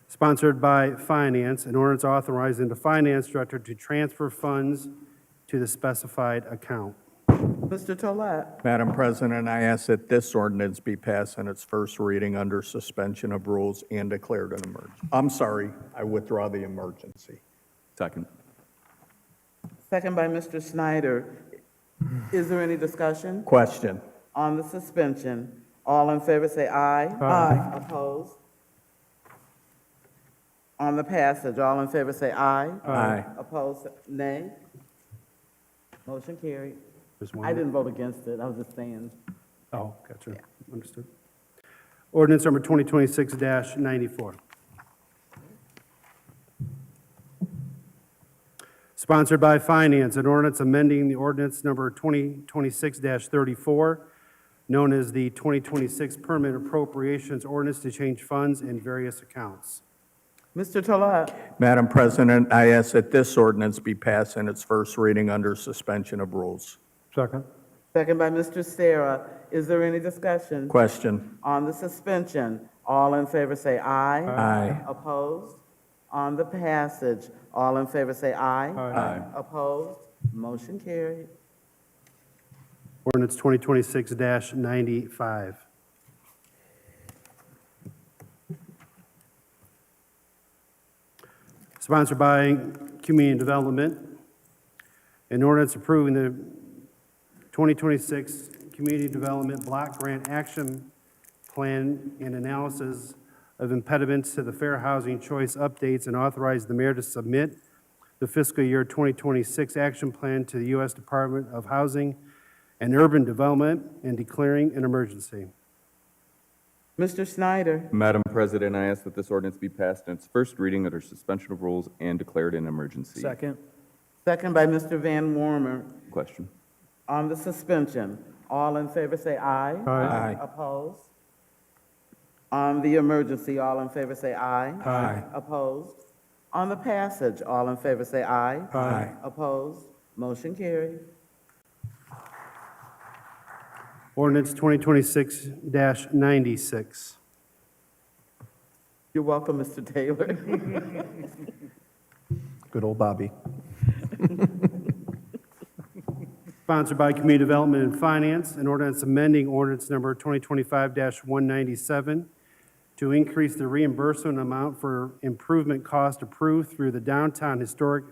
Sponsored by Finance, an ordinance authorizing the Finance Director to transfer funds to the specified account. Mr. Tolet. Madam President, I ask that this ordinance be passed in its first reading under suspension of rules and declared an emergency. I'm sorry, I withdraw the emergency. Second. Second by Mr. Snyder. Is there any discussion? Question. On the suspension, all in favor say aye. Aye. Opposed? On the passage, all in favor say aye. Aye. Opposed, nay. Motion carried. There's one. I didn't vote against it, I was just saying. Oh, gotcha. Understood. Ordinance number 2026-94. Sponsored by Finance, an ordinance amending the ordinance number 2026-34, known as the 2026 Permanent Appropriations Ordinance to change funds in various accounts. Mr. Tolet. Madam President, I ask that this ordinance be passed in its first reading under suspension of rules. Second. Second by Mr. Sarah. Is there any discussion? Question. On the suspension, all in favor say aye. Aye. Opposed? On the passage, all in favor say aye. Aye. Opposed? Motion carried. Ordinance 2026-95. Sponsored by Community Development, an ordinance approving the 2026 Community Development Block Grant Action Plan and analysis of impediments to the Fair Housing Choice updates, and authorize the mayor to submit the fiscal year 2026 action plan to the U.S. Department of Housing and Urban Development and declaring an emergency. Mr. Snyder. Madam President, I ask that this ordinance be passed in its first reading under suspension of rules and declared an emergency. Second. Second by Mr. Van Warmer. Question. On the suspension, all in favor say aye. Aye. Opposed? On the emergency, all in favor say aye. Aye. Opposed? On the passage, all in favor say aye. Aye. Opposed? Motion carried. Ordinance 2026-96. You're welcome, Mr. Taylor. Good old Bobby. Sponsored by Community Development and Finance, an ordinance amending ordinance number 2025-197 to increase the reimbursement amount for improvement cost approved through the Downtown Historic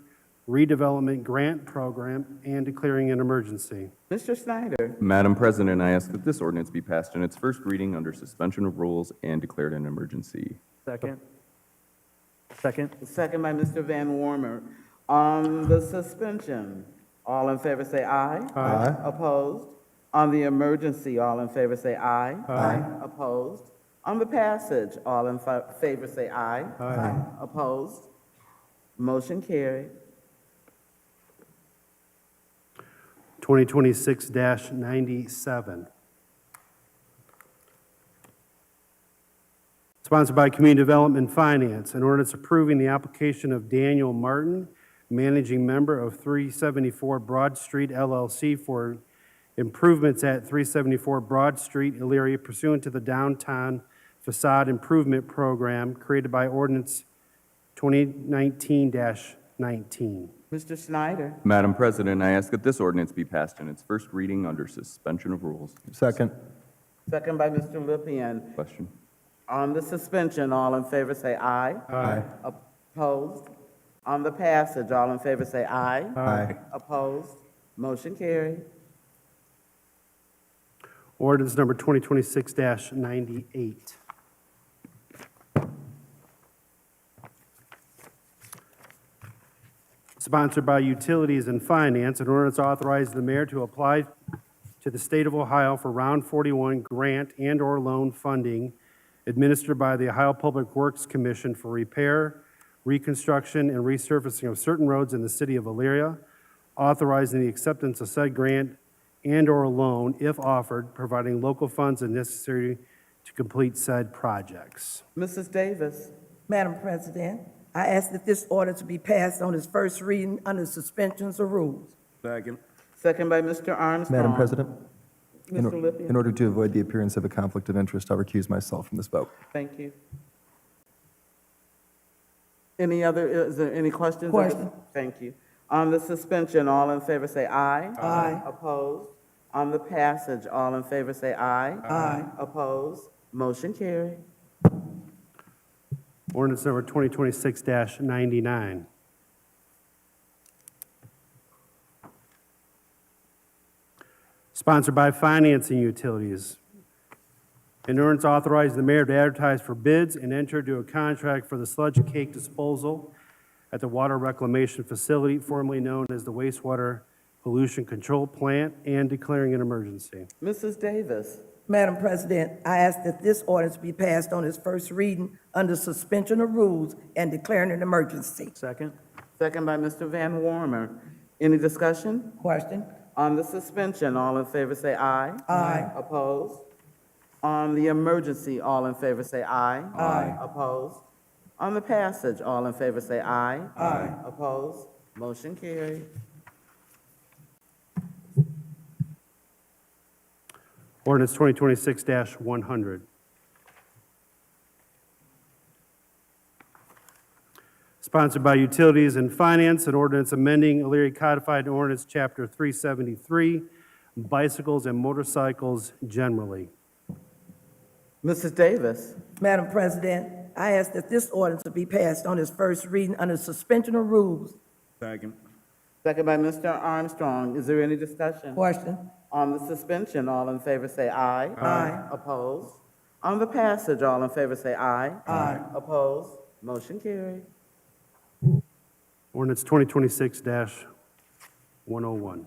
Redevelopment Grant Program and declaring an emergency. Mr. Snyder. Madam President, I ask that this ordinance be passed in its first reading under suspension of rules and declared an emergency. Second. Second. Second by Mr. Van Warmer. On the suspension, all in favor say aye. Aye. Opposed? On the emergency, all in favor say aye. Aye. Opposed? On the passage, all in favor say aye. Aye. Opposed? Motion carried. 2026-97. Sponsored by Community Development and Finance, an ordinance approving the application of Daniel Martin, managing member of 374 Broad Street LLC for improvements at 374 Broad Street, Elyria pursuant to the Downtown Facade Improvement Program created by ordinance 2019-19. Mr. Snyder. Madam President, I ask that this ordinance be passed in its first reading under suspension of rules. Second. Second by Mr. Lippian. Question. On the suspension, all in favor say aye. Aye. Opposed? On the passage, all in favor say aye. Aye. Opposed? Motion carried. Ordinance number 2026-98. Sponsored by Utilities and Finance, an ordinance authorizing the mayor to apply to the state of Ohio for Round 41 grant and/or loan funding administered by the Ohio Public Works Commission for repair, reconstruction, and resurfacing of certain roads in the city of Elyria, authorizing the acceptance of said grant and/or loan if offered, providing local funds as necessary to complete said projects. Mrs. Davis. Madam President, I ask that this order to be passed on its first reading under suspensions of rules. Second. Second by Mr. Armstrong. Madam President, in Mr. Lippian. in order to avoid the appearance of a conflict of interest, I'll recuse myself from this vote. Thank you. Is there any questions? Question. Thank you. On the suspension, all in favor say aye. Aye. Opposed? On the passage, all in favor say aye. Aye. Opposed? Motion carried. Ordinance number 2026-99. Sponsored by Finance and Utilities. An ordinance authorizing the mayor to advertise for bids and enter into a contract for the sludge and cake disposal at the water reclamation facility formerly known as the wastewater pollution control plant and declaring an emergency. Mrs. Davis. Madam President, I ask that this ordinance be passed on its first reading under suspension of rules and declaring an emergency. Second. Second by Mr. Van Warmer. Any discussion? Question. On the suspension, all in favor say aye. Aye. Opposed? On the emergency, all in favor say aye. Aye. Opposed? On the passage, all in favor say aye. Aye. Opposed? Motion carried. Ordinance 2026-100. Sponsored by Utilities and Finance, an ordinance amending Elyria Codified Ordinance Chapter 373, bicycles and motorcycles generally. Mrs. Davis. Madam President, I ask that this ordinance be passed on its first reading under suspension of rules. Second. Second by Mr. Armstrong. Is there any discussion? Question. On the suspension, all in favor say aye. Aye. Opposed? On the passage, all in favor say aye. Aye. Opposed? Motion carried. Ordinance 2026-101.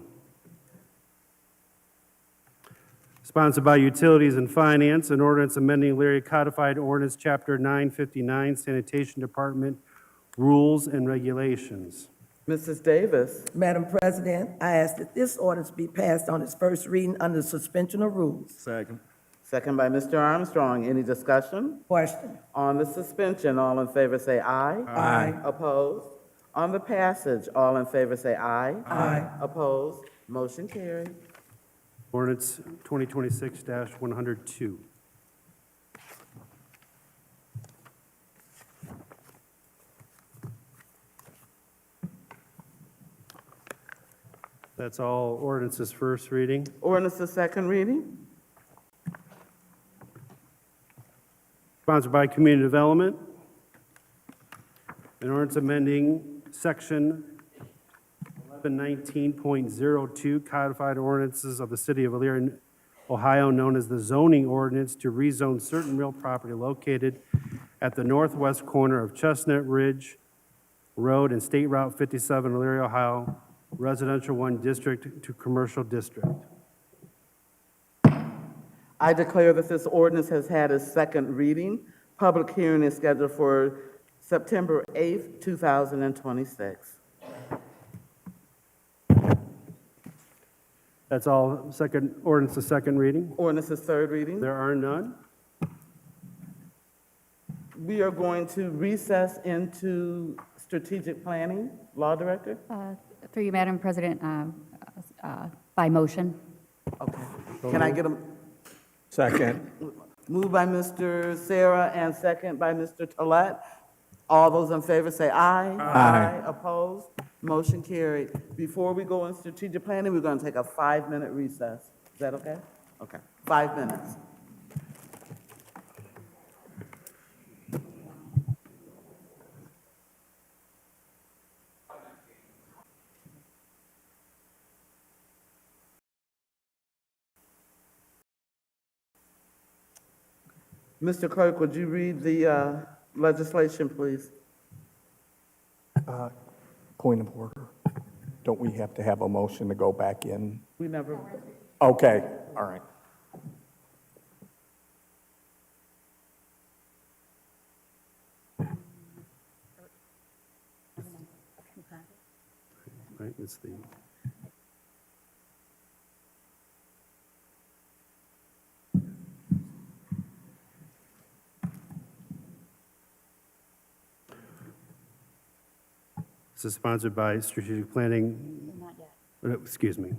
Sponsored by Utilities and Finance, an ordinance amending Elyria Codified Ordinance Chapter 959, Sanitation Department Rules and Regulations. Mrs. Davis. Madam President, I ask that this ordinance be passed on its first reading under suspension of rules. Second. Second by Mr. Armstrong. Any discussion? Question. On the suspension, all in favor say aye. Aye. Opposed? On the passage, all in favor say aye. Aye. Opposed? Motion carried. Ordinance 2026-102. That's all ordinances first reading. Ordinance is second reading. Sponsored by Community Development. An ordinance amending Section 1119.02 codified ordinances of the City of Elyria, Ohio, known as the zoning ordinance, to rezone certain real property located at the northwest corner of Chestnut Ridge Road and State Route 57, Elyria, Ohio, Residential 1 District to Commercial District. I declare that this ordinance has had its second reading. Public hearing is scheduled for September 8th, 2026. That's all second, ordinance to second reading. Ordinance is third reading. There are none. We are going to recess into strategic planning. Law Director? Through you, Madam President, by motion. Okay. Can I get a Second. move by Mr. Sarah and second by Mr. Tolet? All those in favor say aye. Aye. Opposed? Motion carried. Before we go in strategic planning, we're going to take a 5-minute recess. Is that okay? Okay, 5 minutes. Mr. Clerk, would you read the legislation, please? Point of order. Don't we have to have a motion to go back in? We never, Okay, all right. Right, it's the, this is sponsored by Strategic Planning. Not yet. Excuse me.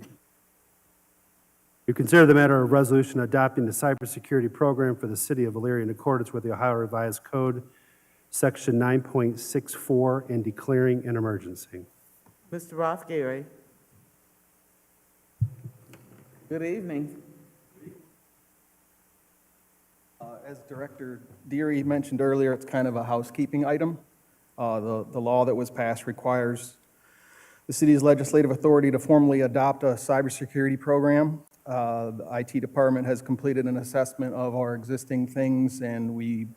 You consider the matter of resolution adopting the cybersecurity program for the City of Elyria in accordance with the Ohio Revised Code, Section 9.64, and declaring an emergency. Mr. Roth Gary. Good evening. As Director Deary mentioned earlier, it's kind of a housekeeping item. The law that was passed requires the city's legislative authority to formally adopt a cybersecurity program. The IT department has completed an assessment of our existing things, and we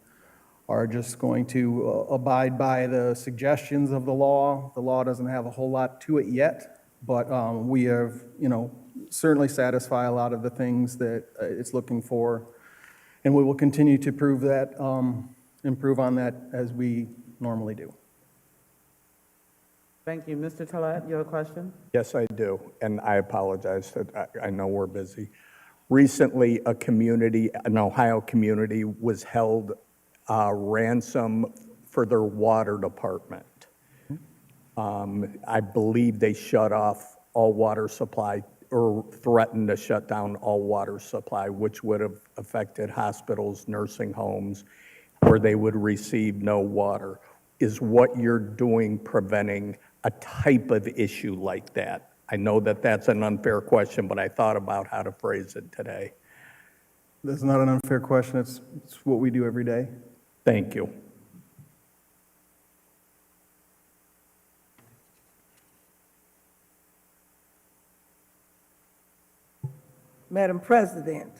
are just going to abide by the suggestions of the law. The law doesn't have a whole lot to it yet, but we have, certainly satisfy a lot of the things that it's looking for. And we will continue to improve on that as we normally do. Thank you. Mr. Tolet, you have a question? Yes, I do, and I apologize that I know we're busy. Recently, an Ohio community was held ransom for their water department. I believe they shut off all water supply or threatened to shut down all water supply, which would have affected hospitals, nursing homes, where they would receive no water. Is what you're doing preventing a type of issue like that? I know that that's an unfair question, but I thought about how to phrase it today. That's not an unfair question. It's what we do every day. Thank you. Madam President.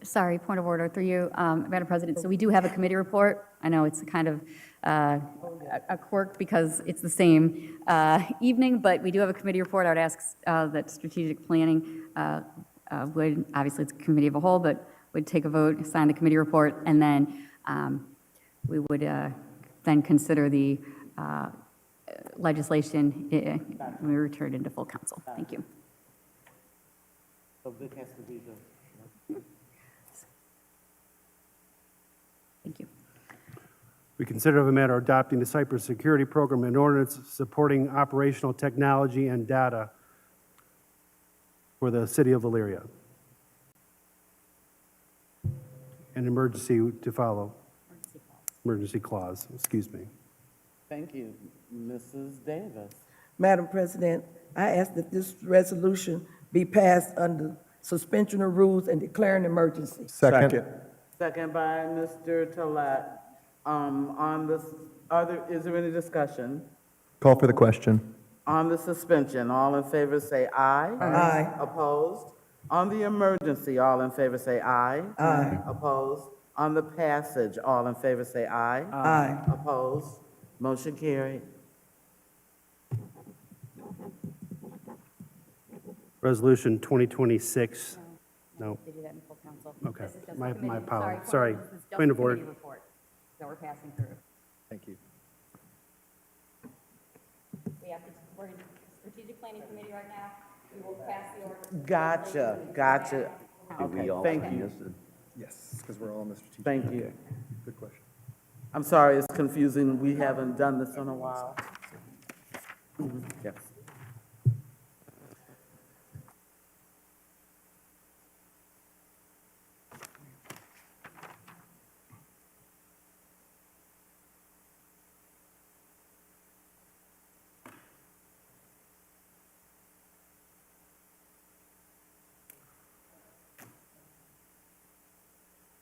Sorry, point of order through you, Madam President. So we do have a committee report. I know it's kind of a quirk because it's the same evening, but we do have a committee report. I would ask that strategic planning would, obviously it's a committee of a whole, but would take a vote, sign the committee report, and then we would then consider the legislation when we return into full council. Thank you. So Vic has to be We consider of a matter adopting the cybersecurity program and ordinance supporting operational technology and data for the city of Elyria. An emergency to follow. Emergency clause, excuse me. Thank you. Mrs. Davis. Madam President, I ask that this resolution be passed under suspension of rules and declare an emergency. Second. Second by Mr. Tolet. On this, is there any discussion? Call for the question. On the suspension, all in favor say aye. Aye. Opposed? On the emergency, all in favor say aye. Aye. Opposed? On the passage, all in favor say aye. Aye. Opposed? Motion carried. Resolution 2026, no, They do that in full council. okay. This is just My a committee- apologies. Sorry. this is just a Point of order. committee report that we're passing through. Thank you. We're in strategic planning committee right now. We will pass the ordinance. Gotcha. Okay, Thank you. Yes, because we're all in the strategic. Thank you. Good question. I'm sorry, it's confusing. We haven't done this in a while. Yes.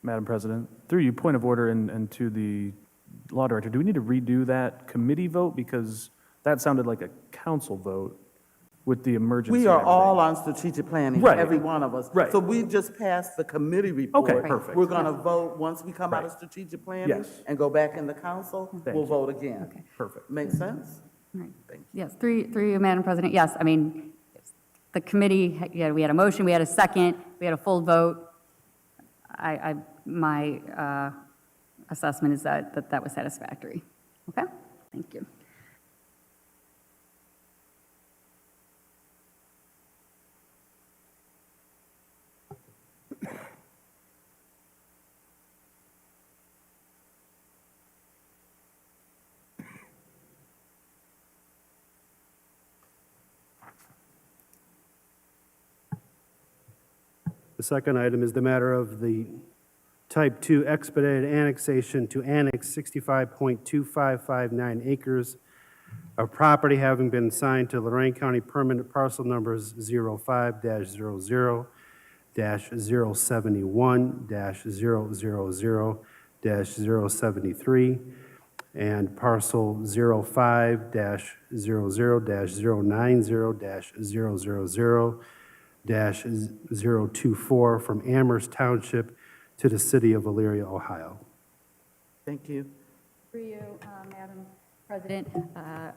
Madam President, through you, point of order, and to the law director, do we need to redo that committee vote? Because that sounded like a council vote with the emergency. We are and all on strategic planning, Right. every one of us. Right. So we just passed the committee report. Okay, perfect. We're going to vote, once we come out of strategic planning Yes. and go back in the council, Thank we'll you. vote again. everything. Perfect. Make sense? Right. Yes, through you, Madam President, yes, I mean, the committee, yeah, we had a motion, we had a second, we had a full vote. My assessment is that was satisfactory. Okay? Thank you. The second item is the matter of the Type 2 expedited annexation to annex 65.2559 acres of property having been assigned to Lorraine County permanent parcel numbers 05-00-071-000-073 and parcel 05-000-090-000-024 from Amherst Township to the city of Elyria, Ohio. Thank you. Through you, Madam President,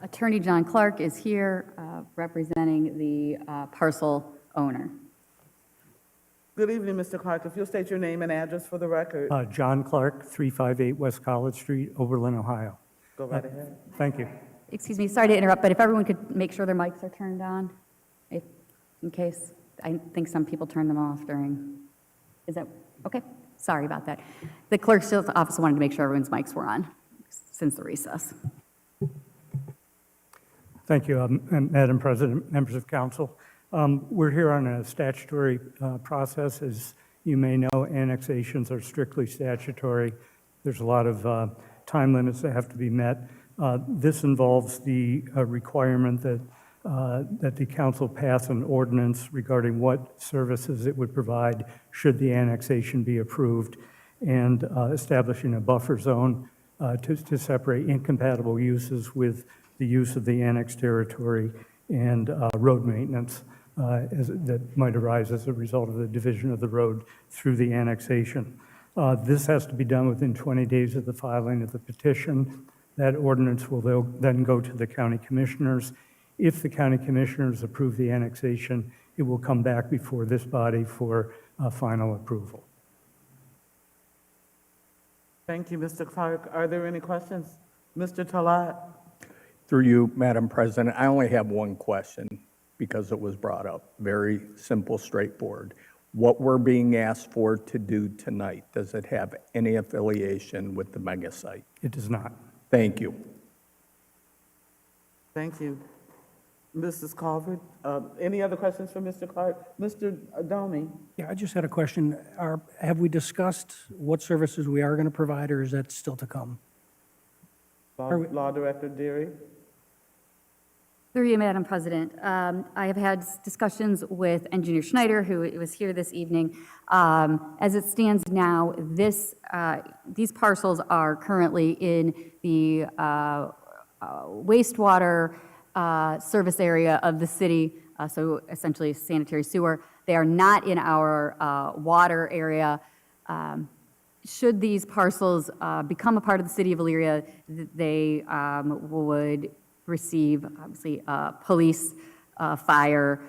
Attorney John Clark is here representing the parcel owner. Good evening, Mr. Clark. If you'll state your name and address for the record, John Clark, 358 West College Street, Oberlin, Ohio. go right ahead. Thank you. Excuse me, sorry to interrupt, but if everyone could make sure their mics are turned on, in case, I think some people turn them off during, is that, okay, sorry about that. The clerk's office wanted to make sure everyone's mics were on since the recess. Thank you, Madam President, members of council. We're here on a statutory process. As you may know, annexations are strictly statutory. There's a lot of time limits that have to be met. This involves the requirement that the council pass an ordinance regarding what services it would provide should the annexation be approved, and establishing a buffer zone to separate incompatible uses with the use of the annexed territory and road maintenance that might arise as a result of the division of the road through the annexation. This has to be done within 20 days of the filing of the petition. That ordinance will then go to the county commissioners. If the county commissioners approve the annexation, it will come back before this body for final approval. Thank you, Mr. Clark. Are there any questions? Mr. Talat? Through you, Madam President, I only have one question because it was brought up. Very simple, straightforward. What we're being asked for to do tonight, does it have any affiliation with the mega site? It does not. Thank you. Thank you. Mrs. Calvert, any other questions for Mr. Clark? Mr. Domi? Yeah, I just had a question. Have we discussed what services we are going to provide, or is that still to come? Law Director Deary? Through you, Madam President. I have had discussions with Engineer Schneider, who was here this evening. As it stands now, these parcels are currently in the wastewater service area of the city, so essentially sanitary sewer. They are not in our water area. Should these parcels become a part of the city of Elyria, they would receive, obviously, police, fire,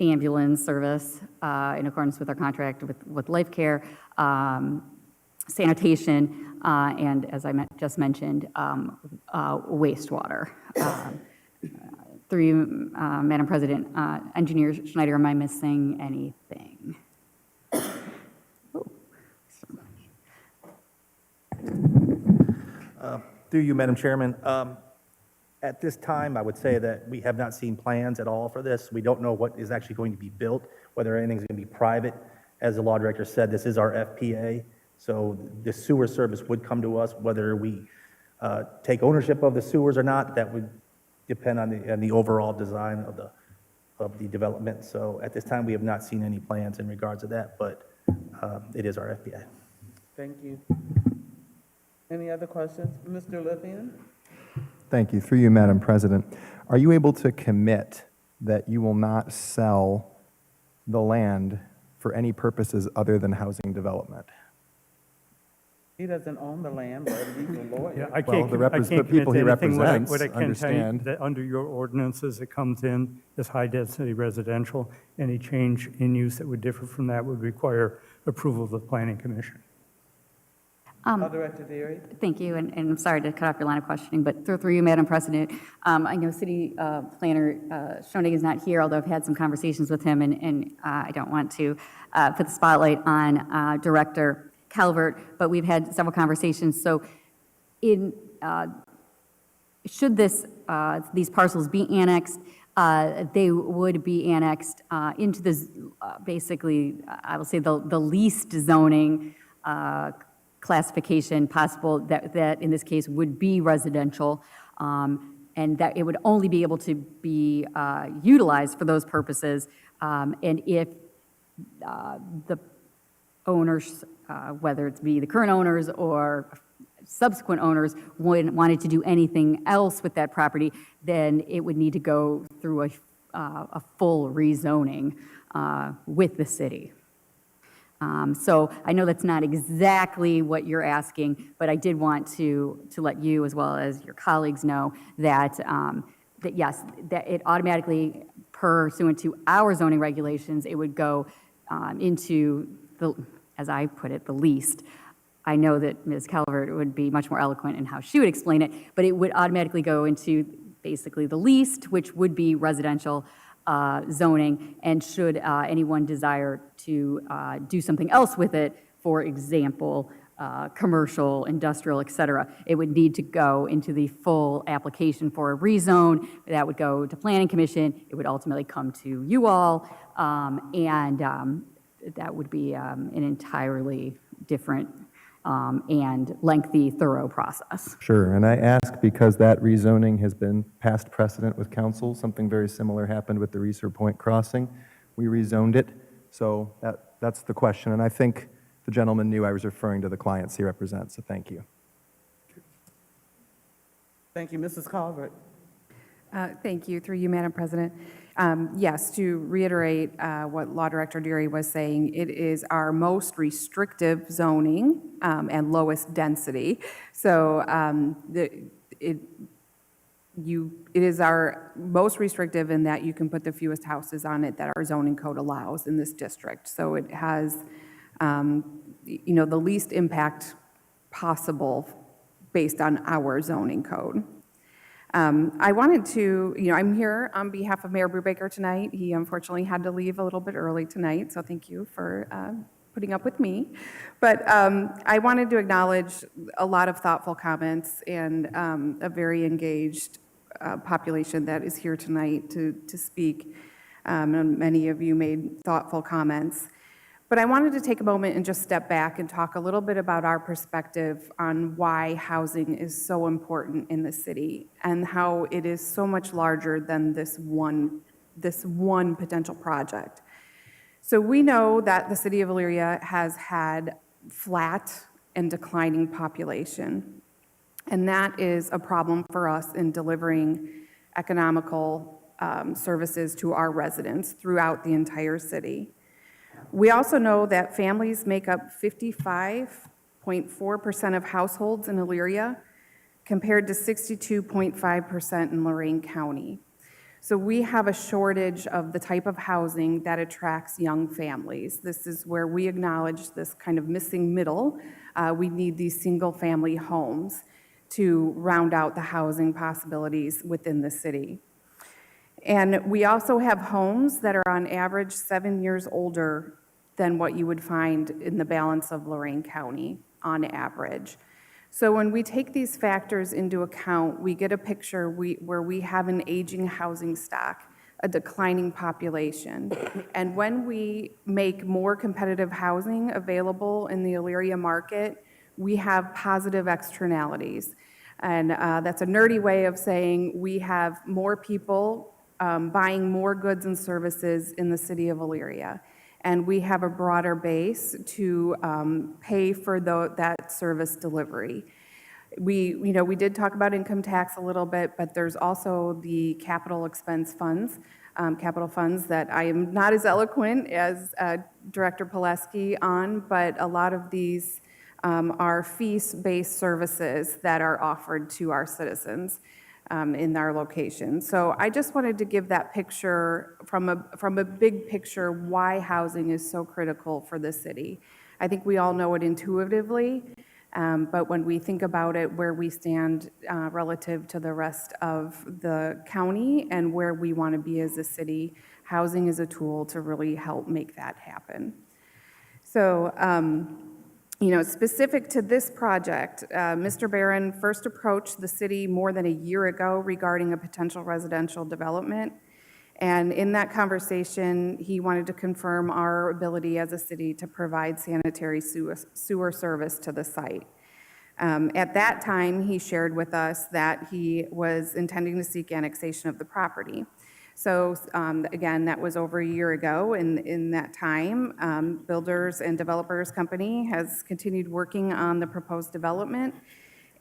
ambulance service in accordance with our contract with Life Care, sanitation, and as I just mentioned, wastewater. Through you, Madam President, Engineer Schneider, am I missing anything? Through you, Madam Chairman. At this time, I would say that we have not seen plans at all for this. We don't know what is actually going to be built, whether anything's going to be private. As the law director said, this is our FPA, so the sewer service would come to us. Whether we take ownership of the sewers or not, that would depend on the overall design of the development. So at this time, we have not seen any plans in regards to that, but it is our FPA. Thank you. Any other questions? Mr. Lippian? Thank you. Through you, Madam President. Are you able to commit that you will not sell the land for any purposes other than housing development? He doesn't own the land, but he's a lawyer. Yeah, I can't commit people he to anything. represents What I can tell you, understand. that under your ordinances, it comes in as high-density residential. Any change in use that would differ from that would require approval of the Planning Commission. Law Director Deary? Thank you, and I'm sorry to cut off your line of questioning, but through you, Madam President, I know City Planner Schoening is not here, although I've had some conversations with him, and I don't want to put the spotlight on Director Calvert, but we've had several conversations. So should these parcels be annexed, they would be annexed into the, basically, I will say the least zoning classification possible, that in this case would be residential, and that it would only be able to be utilized for those purposes. And if the owners, whether it's be the current owners or subsequent owners, wanted to do anything else with that property, then it would need to go through a full rezoning with the city. So I know that's not exactly what you're asking, but I did want to let you, as well as your colleagues, know that, that yes, that it automatically, pursuant to our zoning regulations, it would go into the, as I put it, the least. I know that Ms. Calvert would be much more eloquent in how she would explain it, but it would automatically go into basically the least, which would be residential zoning, and should anyone desire to do something else with it, for example, commercial, industrial, et cetera, it would need to go into the full application for a rezone. That would go to Planning Commission. It would ultimately come to you all, and that would be an entirely different and lengthy, thorough process. Sure, and I ask because that rezoning has been past precedent with council. Something very similar happened with the Reeser Point crossing. We rezoned it, so that's the question. And I think the gentleman knew I was referring to the clients he represents, so thank you. Thank you. Mrs. Calvert? Thank you. Through you, Madam President. Yes, to reiterate what Law Director Deary was saying, it is our most restrictive zoning and lowest density. So it is our most restrictive in that you can put the fewest houses on it that our zoning code allows in this district. So it has, the least impact possible based on our zoning code. I wanted to, I'm here on behalf of Mayor Brubaker tonight. He unfortunately had to leave a little bit early tonight, so thank you for putting up with me. But I wanted to acknowledge a lot of thoughtful comments and a very engaged population that is here tonight to speak. And many of you made thoughtful comments. But I wanted to take a moment and just step back and talk a little bit about our perspective on why housing is so important in the city and how it is so much larger than this one potential project. So we know that the city of Elyria has had flat and declining population, and that is a problem for us in delivering economical services to our residents throughout the entire city. We also know that families make up 55.4% of households in Elyria, compared to 62.5% in Lorain County. So we have a shortage of the type of housing that attracts young families. This is where we acknowledge this kind of missing middle. We need these single-family homes to round out the housing possibilities within the city. And we also have homes that are on average 7 years older than what you would find in the balance of Lorain County on average. So when we take these factors into account, we get a picture where we have an aging housing stock, a declining population. And when we make more competitive housing available in the Elyria market, we have positive externalities. And that's a nerdy way of saying we have more people buying more goods and services in the city of Elyria. And we have a broader base to pay for that service delivery. We did talk about income tax a little bit, but there's also the capital expense funds, capital funds that I am not as eloquent as Director Pileski on, but a lot of these are fee-based services that are offered to our citizens in our location. So I just wanted to give that picture from a big picture why housing is so critical for the city. I think we all know it intuitively, but when we think about it, where we stand relative to the rest of the county and where we want to be as a city, housing is a tool to really help make that happen. So, specific to this project, Mr. Barron first approached the city more than a year ago regarding a potential residential development. And in that conversation, he wanted to confirm our ability as a city to provide sanitary sewer service to the site. At that time, he shared with us that he was intending to seek annexation of the property. So again, that was over a year ago. In that time, Builders and Developers Company has continued working on the proposed development,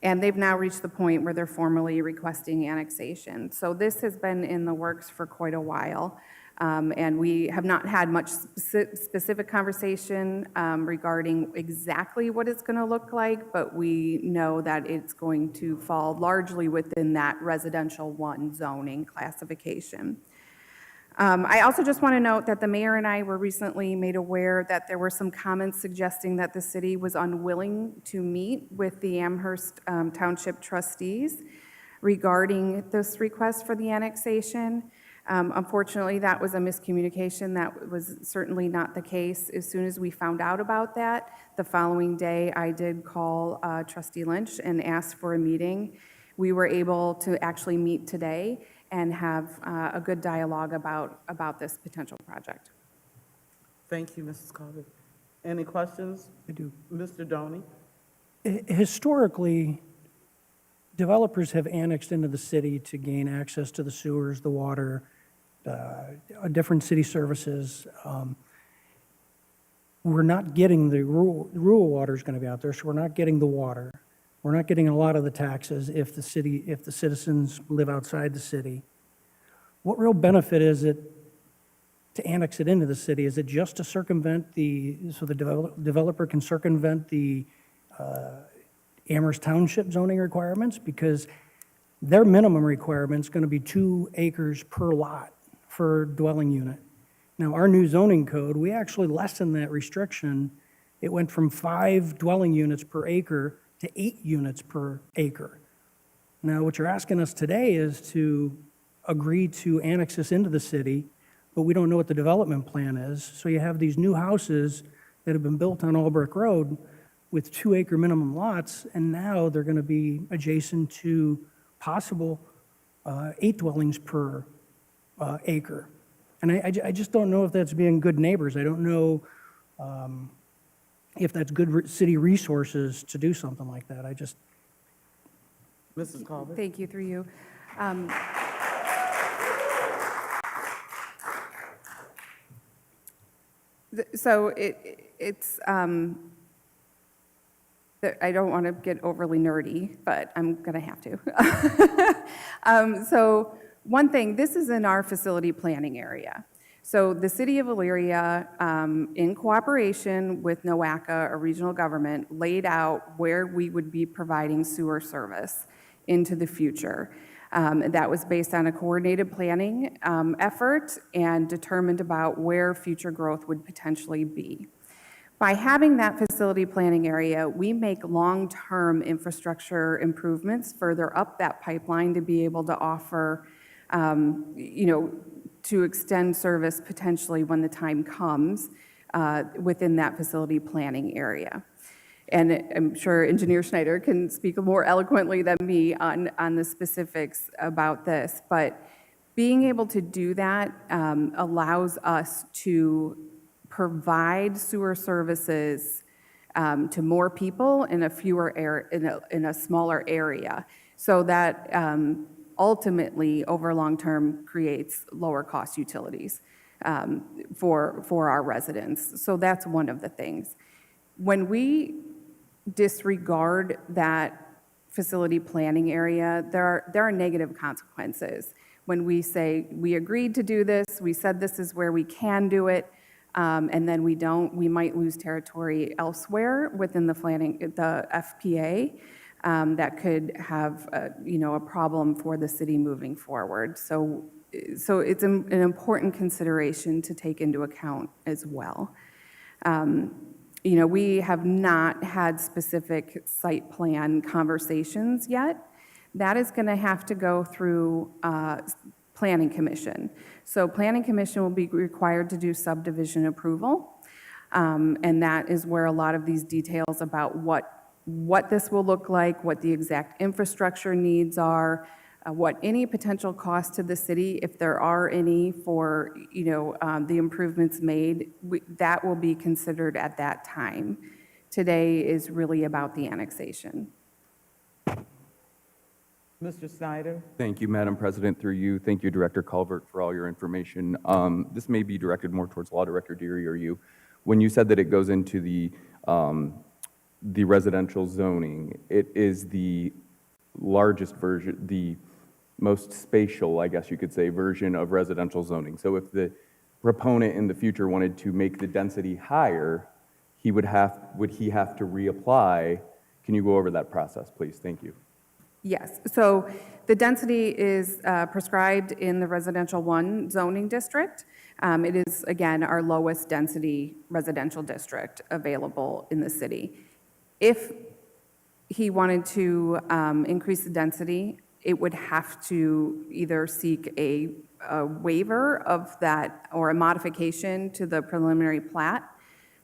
and they've now reached the point where they're formally requesting annexation. So this has been in the works for quite a while, and we have not had much specific conversation regarding exactly what it's going to look like, but we know that it's going to fall largely within that residential 1 zoning classification. I also just want to note that the mayor and I were recently made aware that there were some comments suggesting that the city was unwilling to meet with the Amherst Township trustees regarding this request for the annexation. Unfortunately, that was a miscommunication. That was certainly not the case. As soon as we found out about that, the following day, I did call Trustee Lynch and ask for a meeting. We were able to actually meet today and have a good dialogue about this potential project. Thank you, Mrs. Carter. Any questions? I do. Mr. Doney? Historically, developers have annexed into the city to gain access to the sewers, the water, different city services. We're not getting the rural water is going to be out there, so we're not getting the water. We're not getting a lot of the taxes if the citizens live outside the city. What real benefit is it to annex it into the city? Is it just to circumvent so the developer can circumvent the Amherst Township zoning requirements? Because their minimum requirement is going to be 2 acres per lot for dwelling unit. Now, our new zoning code, we actually lessened that restriction. It went from 5 dwelling units per acre to 8 units per acre. Now, what you're asking us today is to agree to annex this into the city, but we don't know what the development plan is. So you have these new houses that have been built on Albrecht Road with 2-acre minimum lots, and now they're going to be adjacent to possible 8 dwellings per acre. And I just don't know if that's being good neighbors. I don't know if that's good city resources to do something like that. Mrs. Carver? Thank you, through you. So it's, I don't want to get overly nerdy, but I'm going to have to. So one thing, this is in our facility planning area. So the city of Elyria, in cooperation with NOACA, a regional government, laid out where we would be providing sewer service into the future. That was based on a coordinated planning effort and determined about where future growth would potentially be. By having that facility planning area, we make long-term infrastructure improvements further up that pipeline to be able to offer, to extend service potentially when the time comes within that facility planning area. And I'm sure Engineer Schneider can speak more eloquently than me on the specifics about this, but being able to do that allows us to provide sewer services to more people in a smaller area, so that ultimately, over long term, creates lower cost utilities for our residents. So that's one of the things. When we disregard that facility planning area, there are negative consequences. When we say we agreed to do this, we said this is where we can do it, and then we don't, we might lose territory elsewhere within the FPA. That could have a problem for the city moving forward. So it's an important consideration to take into account as well. We have not had specific site plan conversations yet. That is going to have to go through Planning Commission. So Planning Commission will be required to do subdivision approval, and that is where a lot of these details about what this will look like, what the exact infrastructure needs are, what any potential cost to the city, if there are any, for the improvements made, that will be considered at that time. Today is really about the annexation. Mr. Snyder? Thank you, Madam President, through you. Thank you, Director Culvert, for all your information. This may be directed more towards Law Director Deary or you. When you said that it goes into the residential zoning, it is the largest version, the most spatial, I guess you could say, version of residential zoning. So if the proponent in the future wanted to make the density higher, would he have to reapply? Can you go over that process, please? Thank you. Yes, so the density is prescribed in the residential 1 zoning district. It is, again, our lowest density residential district available in the city. If he wanted to increase the density, it would have to either seek a waiver of that or a modification to the preliminary plat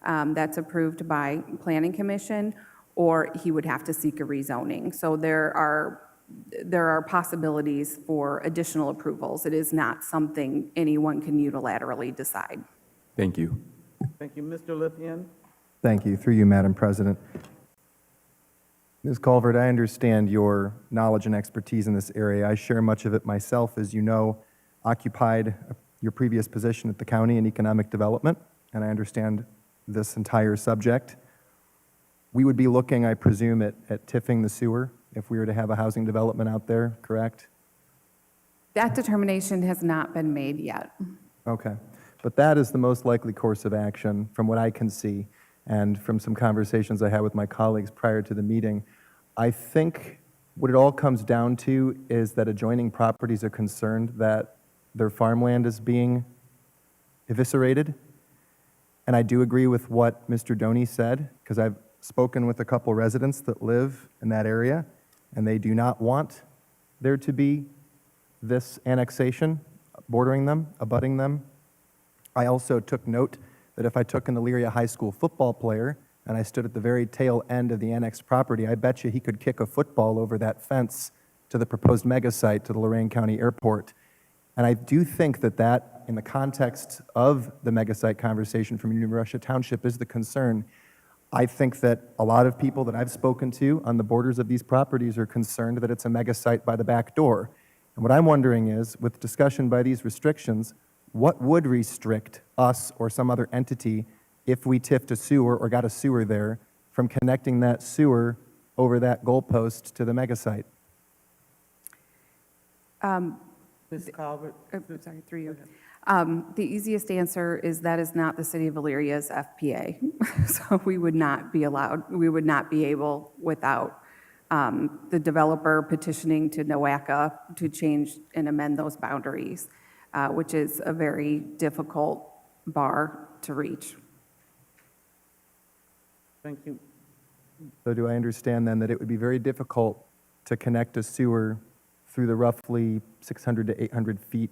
that's approved by Planning Commission, or he would have to seek a rezoning. So there are possibilities for additional approvals. It is not something anyone can unilaterally decide. Thank you. Thank you. Mr. Lithien? Thank you. Through you, Madam President. Ms. Culvert, I understand your knowledge and expertise in this area. I share much of it myself, as you know, occupied your previous position at the county in economic development, and I understand this entire subject. We would be looking, I presume, at tiffing the sewer if we were to have a housing development out there, correct? That determination has not been made yet. Okay. But that is the most likely course of action from what I can see and from some conversations I had with my colleagues prior to the meeting. I think what it all comes down to is that adjoining properties are concerned that their farmland is being eviscerated. And I do agree with what Mr. Doney said, because I've spoken with a couple residents that live in that area, and they do not want there to be this annexation bordering them, abutting them. I also took note that if I took an Elyria High School football player and I stood at the very tail end of the annexed property, I bet you he could kick a football over that fence to the proposed mega site to the Lorain County Airport. And I do think that that, in the context of the mega site conversation from New Russia Township, is the concern. I think that a lot of people that I've spoken to on the borders of these properties are concerned that it's a mega site by the back door. And what I'm wondering is, with discussion by these restrictions, what would restrict us or some other entity if we tipped a sewer or got a sewer there from connecting that sewer over that goalpost to the mega site? Ms. Calvert? Sorry, through you. The easiest answer is that is not the city of Illyria's FPA. So we would not be allowed, we would not be able, without the developer petitioning to NOACA to change and amend those boundaries, which is a very difficult bar to reach. Thank you. So do I understand then that it would be very difficult to connect a sewer through the roughly 600 to 800 feet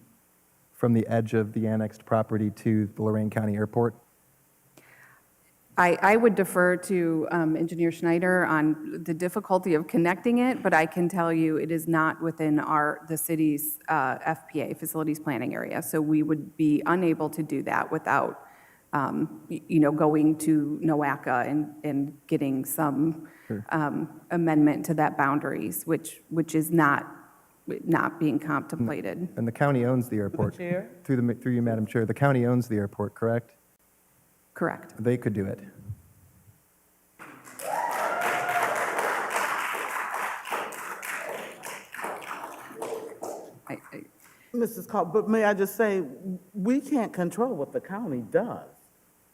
from the edge of the annexed property to the Lorain County Airport? I would defer to Engineer Schneider on the difficulty of connecting it, but I can tell you it is not within the city's FPA, Facilities Planning Area. So we would be unable to do that without, going to NOACA and getting some amendment to that boundaries, which is not being contemplated. And the county owns the airport. Chair? Through you, Madam Chair, the county owns the airport, correct? Correct. They could do it. Mrs. Calvert, but may I just say, we can't control what the county does.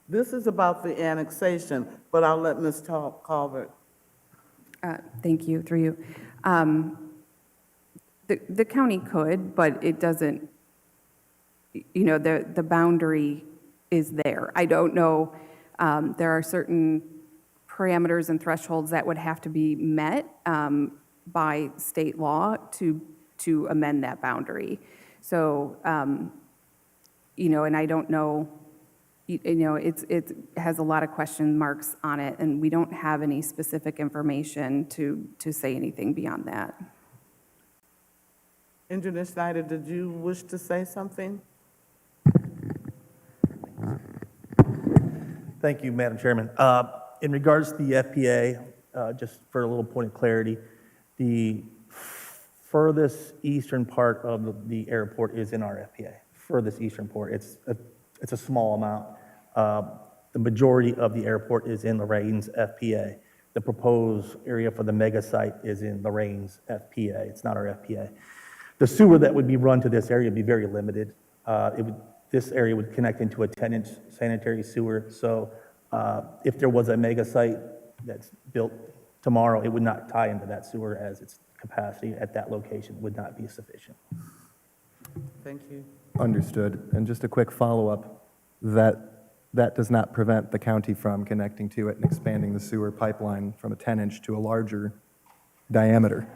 This is about the annexation, but I'll let Ms. Calvert. Thank you, through you. The county could, but it doesn't, the boundary is there. I don't know, there are certain parameters and thresholds that would have to be met by state law to amend that boundary. So, and I don't know, it has a lot of question marks on it, and we don't have any specific information to say anything beyond that. Engineer Schneider, did you wish to say something? Thank you, Madam Chairman. In regards to the FPA, just for a little point of clarity, the furthest eastern part of the airport is in our FPA, furthest eastern port. It's a small amount. The majority of the airport is in Lorraine's FPA. The proposed area for the mega site is in Lorraine's FPA. It's not our FPA. The sewer that would be run to this area would be very limited. This area would connect into a 10-inch sanitary sewer. So if there was a mega site that's built tomorrow, it would not tie into that sewer, as its capacity at that location would not be sufficient. Thank you. Understood. And just a quick follow-up, that does not prevent the county from connecting to it and expanding the sewer pipeline from a 10-inch to a larger diameter.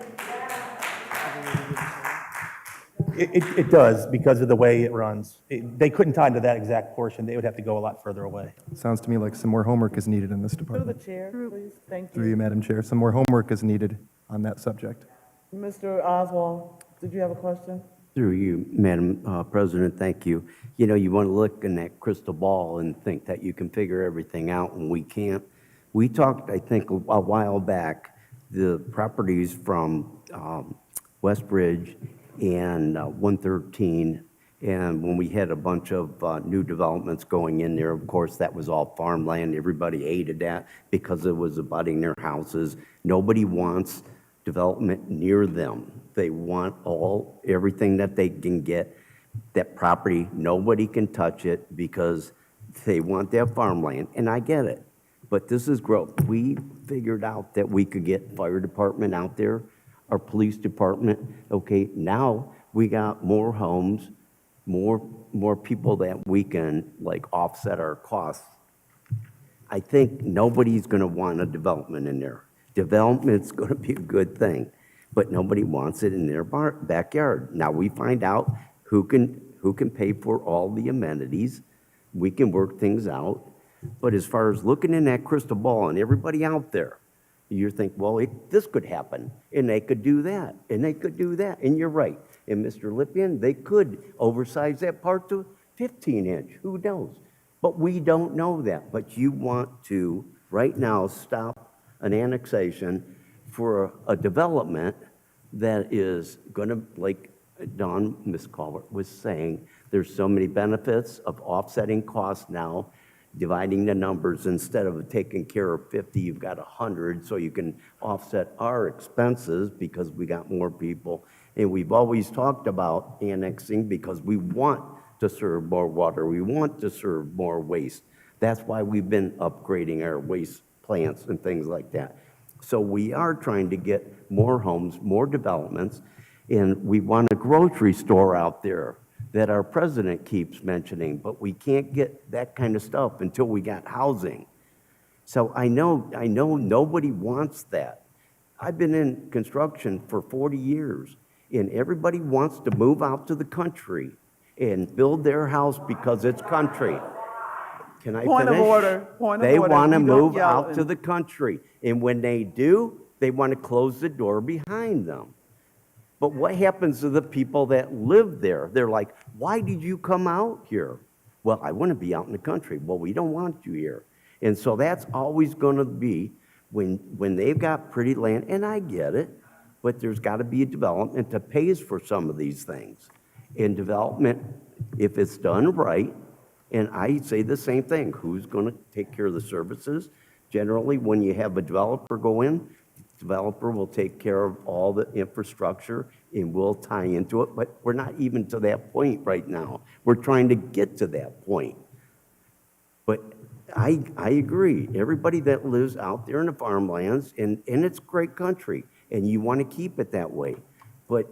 It does, because of the way it runs. They couldn't tie into that exact portion. They would have to go a lot further away. Sounds to me like some more homework is needed in this Through the department. chair, please. Thank Through you, you. Madam Chair, some more homework is needed on that subject. Mr. Oswald, did you have a question? Through you, Madam President, thank you. You want to look in that crystal ball and think that you can figure everything out, and we can't. We talked, I think, a while back, the properties from West Ridge and 113, and when we had a bunch of new developments going in there, of course, that was all farmland. Everybody hated that because it was abutting their houses. Nobody wants development near them. They want everything that they can get. That property, nobody can touch it because they want their farmland, and I get it. But this is growth. We figured out that we could get fire department out there, our police department. Okay, now we got more homes, more people that we can offset our costs. I think nobody's going to want a development in there. Development's going to be a good thing. but nobody wants it in their backyard. Now, we find out who can pay for all the amenities. We can work things out. But as far as looking in that crystal ball and everybody out there, you think, well, this could happen, and they could do that, and they could do that, and you're right. And Mr. Lippian, they could oversize that part to 15-inch, who knows? But we don't know that. But you want to, right now, stop an annexation for a development that is going to, like Don, Ms. Calvert was saying, there's so many benefits of offsetting costs now, dividing the numbers. Instead of taking care of 50, you've got 100, so you can offset our expenses because we got more people. And we've always talked about annexing because we want to serve more water. We want to serve more waste. That's why we've been upgrading our waste plants and things like that. So we are trying to get more homes, more developments, and we want a grocery store out there that our president keeps mentioning, but we can't get that kind of stuff until we got housing. So I know nobody wants that. I've been in construction for 40 years, and everybody wants to move out to the country and build their house because it's country. Can I Point of finish? order, point of They order. want to We don't move yell out to and- the country, and when they do, they want to close the door behind them. But what happens to the people that live there? They're like, why did you come out here? Well, I want to be out in the country. Well, we don't want you here. And so that's always going to be when they've got pretty land, and I get it, but there's got to be a development that pays for some of these things. And development, if it's done right, and I say the same thing, who's going to take care of the services? Generally, when you have a developer go in, developer will take care of all the infrastructure and we'll tie into it, but we're not even to that point right now. We're trying to get to that point. But I agree, everybody that lives out there in the farmlands, and it's great country, and you want to keep it that way. But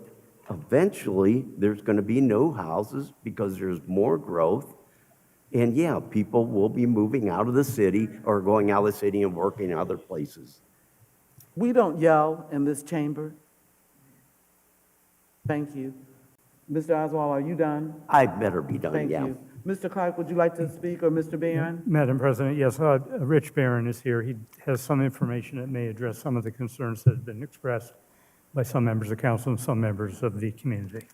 eventually, there's going to be no houses because there's more growth. And yeah, people will be moving out of the city or going out of the city and working other places. We don't yell in this chamber. Thank you. Mr. Oswald, are you done? I better be done, Thank yeah. you. Mr. Clark, would you like to speak, or Mr. Barron? Madam President, yes, Rich Barron is here. He has some information that may address some of the concerns that have been expressed by some members of council and some members of the community.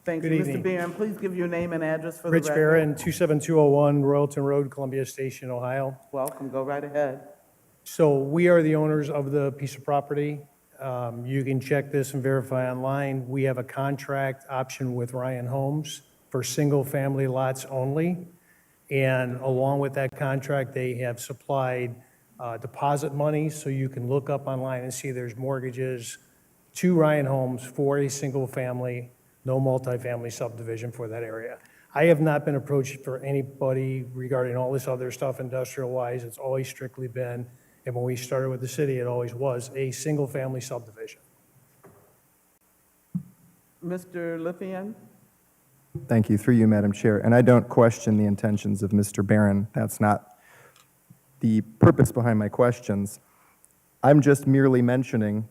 Thank you. Good Mr. evening. Barron, please give your name and address for the Rich record. Barron, 27201 Royalton Road, Columbia Station, Ohio. Welcome, go right ahead. So we are the owners of the piece of property. You can check this and verify online. We have a contract option with Ryan Homes for single-family lots only. And along with that contract, they have supplied deposit money, so you can look up online and see there's mortgages to Ryan Homes for a single-family, no multifamily subdivision for that area. I have not been approached for anybody regarding all this other stuff industrial-wise. It's always strictly been, and when we started with the city, it always was a single-family subdivision. Mr. Lippian? Thank you, through you, Madam Chair. And I don't question the intentions of Mr. Barron. That's not the purpose behind my questions. I'm just merely mentioning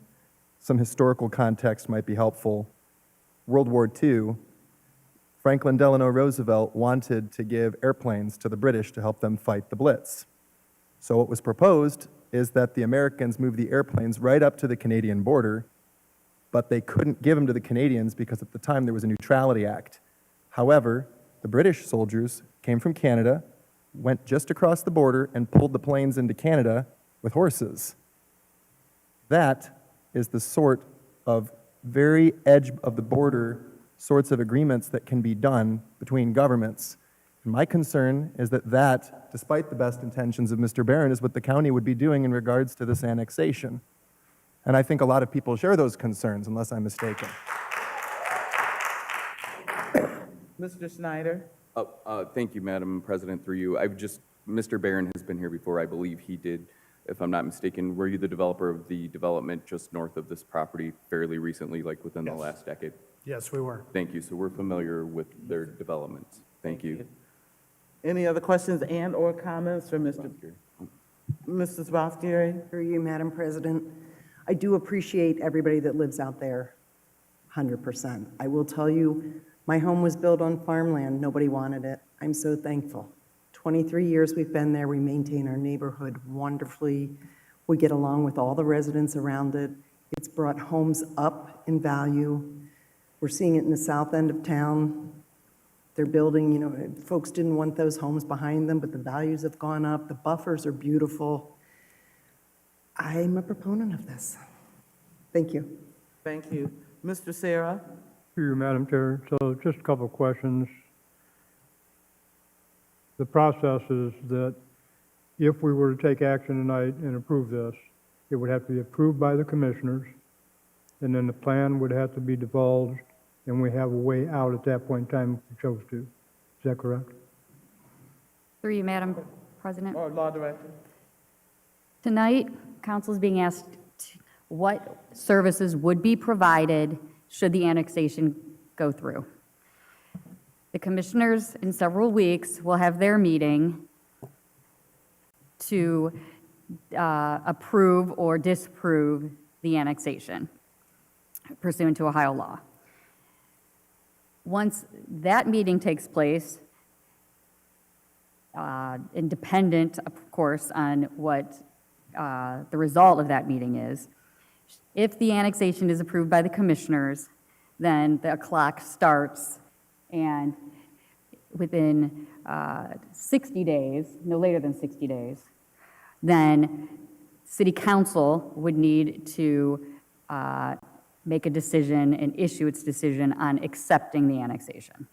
some historical context might be helpful. World War II, Franklin Delano Roosevelt wanted to give airplanes to the British to help them fight the Blitz. So what was proposed is that the Americans move the airplanes right up to the Canadian border, but they couldn't give them to the Canadians because at the time there was a Neutrality Act. However, the British soldiers came from Canada, went just across the border, and pulled the planes into Canada with horses. That is the sort of very edge of the border sorts of agreements that can be done between governments. And my concern is that, despite the best intentions of Mr. Barron, is what the county would be doing in regards to this annexation. And I think a lot of people share those concerns, unless I'm mistaken. Mr. Snyder? Thank you, Madam President, through you. Mr. Barron has been here before. I believe he did, if I'm not mistaken. Were you the developer of the development just north of this property fairly recently, like within the last decade? Yes, we were. Thank you. So we're familiar with their developments. Thank you. Any other questions and/or comments for Mrs. Rothgary? Through you, Madam President. I do appreciate everybody that lives out there 100%. I will tell you, my home was built on farmland. Nobody wanted it. I'm so thankful. 23 years we've been there. We maintain our neighborhood wonderfully. We get along with all the residents around it. It's brought homes up in value. We're seeing it in the south end of town. They're building, you know, folks didn't want those homes behind them, but the values have gone up. The buffers are beautiful. I'm a proponent of this. Thank you. Thank you. Mr. Sarah? Through you, Madam Chair. So just a couple of questions. The process is that if we were to take action tonight and approve this, it would have to be approved by the commissioners, and then the plan would have to be divulged, and we have a way out at that point in time if we chose to. Is that correct? Through you, Madam President. Or Law Director? Tonight, council is being asked what services would be provided should the annexation go through. The commissioners in several weeks will have their meeting to approve or disapprove the annexation pursuant to Ohio law. Once that meeting takes place, independent, of course, on what the result of that meeting is, if the annexation is approved by the commissioners, then the clock starts, and within 60 days, no later than 60 days, then City Council would need to make a decision and issue its decision on accepting the annexation.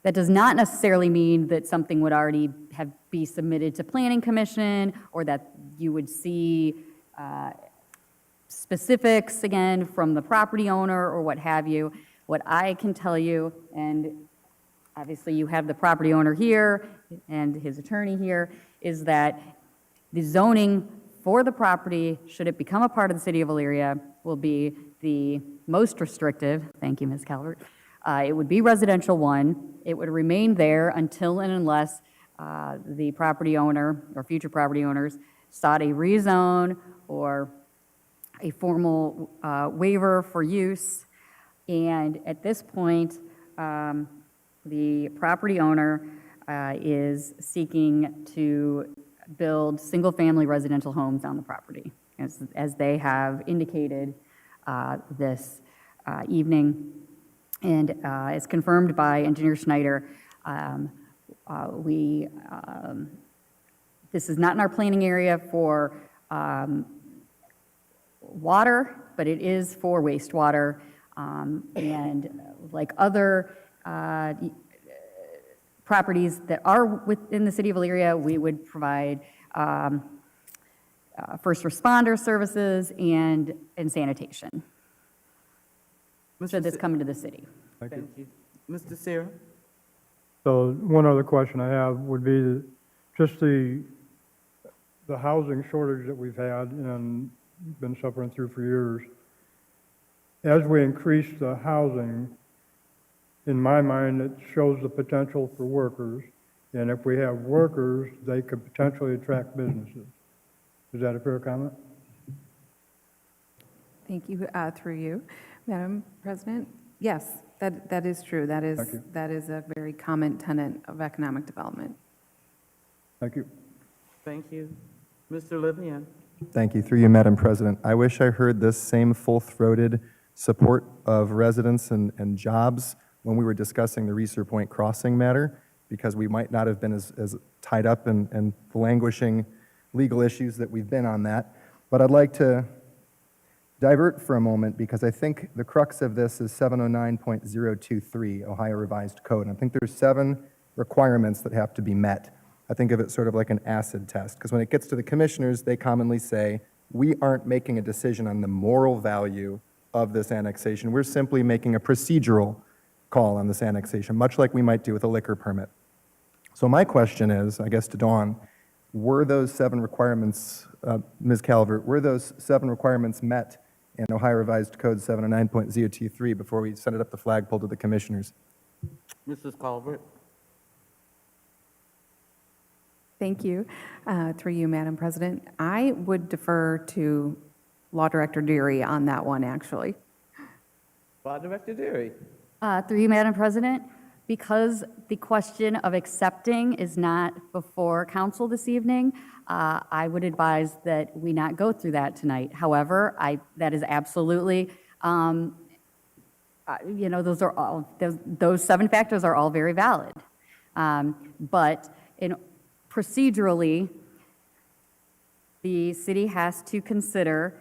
That does not necessarily mean that something would already be submitted to Planning Commission, or that you would see specifics again from the property owner or what have you. What I can tell you, and obviously you have the property owner here and his attorney here, is that the zoning for the property, should it become a part of the city of Elyria, will be the most restrictive. Thank you, Ms. Calvert. It would be residential 1. It would remain there until and unless the property owner or future property owners sought a rezone or a formal waiver for use. And at this point, the property owner is seeking to build single-family residential homes on the property, as they have indicated this evening. And as confirmed by Engineer Schneider, this is not in our planning area for water, but it is for wastewater. And like other properties that are within the city of Elyria, we would provide first responder services and sanitation. Should this come into the city? Thank you. Mr. Sarah? So one other question I have would be just the housing shortage that we've had and been suffering through for years. As we increase the housing, in my mind, it shows the potential for workers. And if we have workers, they could potentially attract businesses. Is that a fair comment? Thank you, through you, Madam President. Yes, that is true. That is a very common tenet of economic development. Thank you. Thank you. Mr. Livian? Thank you. Through you, Madam President. I wish I heard this same full-throated support of residents and jobs when we were discussing the Reeser Point Crossing matter, because we might not have been as tied up in the languishing legal issues that we've been on that. But I'd like to divert for a moment, because I think the crux of this is 709.023, Ohio Revised Code. And I think there's 7 requirements that have to be met. I think of it sort of like an acid test, because when it gets to the commissioners, they commonly say, we aren't making a decision on the moral value of this annexation. We're simply making a procedural call on this annexation, much like we might do with a liquor permit. So my question is, I guess to Dawn, were those 7 requirements, Ms. Calvert, were those 7 requirements met in Ohio Revised Code 709.023 before we sent it up the flagpole to the commissioners? Mrs. Calvert? Thank you. Through you, Madam President. I would defer to Law Director Deary on that one, actually. Law Director Deary. Through you, Madam President, because the question of accepting is not before council this evening, I would advise that we not go through that tonight. However, that is absolutely, those are all, those 7 factors are all very valid. But procedurally, the city has to consider,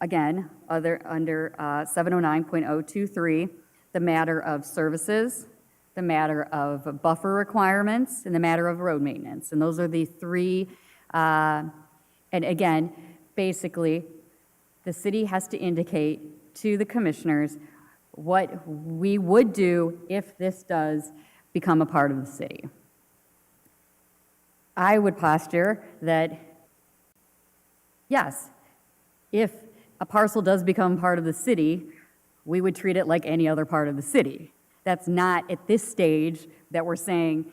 again, under 709.023, the matter of services, the matter of buffer requirements, and the matter of road maintenance. And those are the 3, and again, basically, the city has to indicate to the commissioners what we would do if this does become a part of the city. I would posture that, yes, if a parcel does become part of the city, we would treat it like any other part of the city. That's not at this stage that we're saying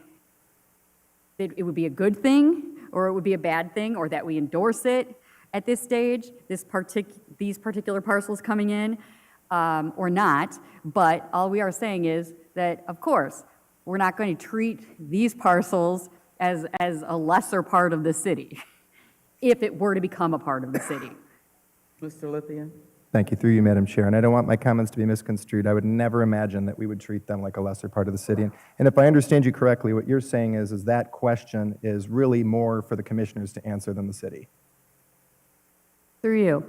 that it would be a good thing or it would be a bad thing or that we endorse it at this stage, these particular parcels coming in or not. But all we are saying is that, of course, we're not going to treat these parcels as a lesser part of the city if it were to become a part of the city. Mr. Lithian. Thank you. Through you, Madam Chair. And I don't want my comments to be misconstrued. I would never imagine that we would treat them like a lesser part of the city. And if I understand you correctly, what you're saying is that question is really more for the commissioners to answer than the city. Through you.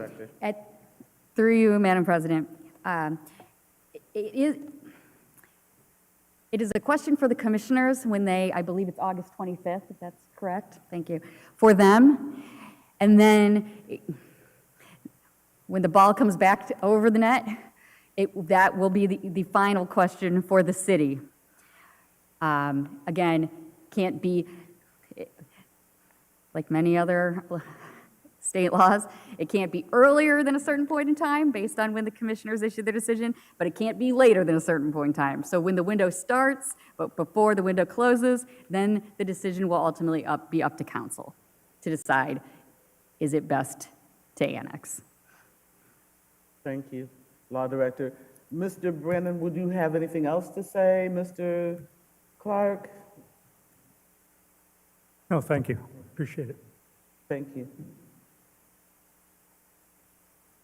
Through you, Madam President. It is a question for the commissioners when I believe it's August 25th, if that's correct. Thank you. For them. And then when the ball comes back over the net, that will be the final question for the city. Again, can't be, like many other state laws, it can't be earlier than a certain point in time based on when the commissioners issue their decision, but it can't be later than a certain point in time. So when the window starts, but before the window closes, then the decision will ultimately be up to council to decide, is it best to annex? Thank you, Law Director. Mr. Brennan, would you have anything else to say? Mr. Clark? No, thank you. Appreciate it. Thank you.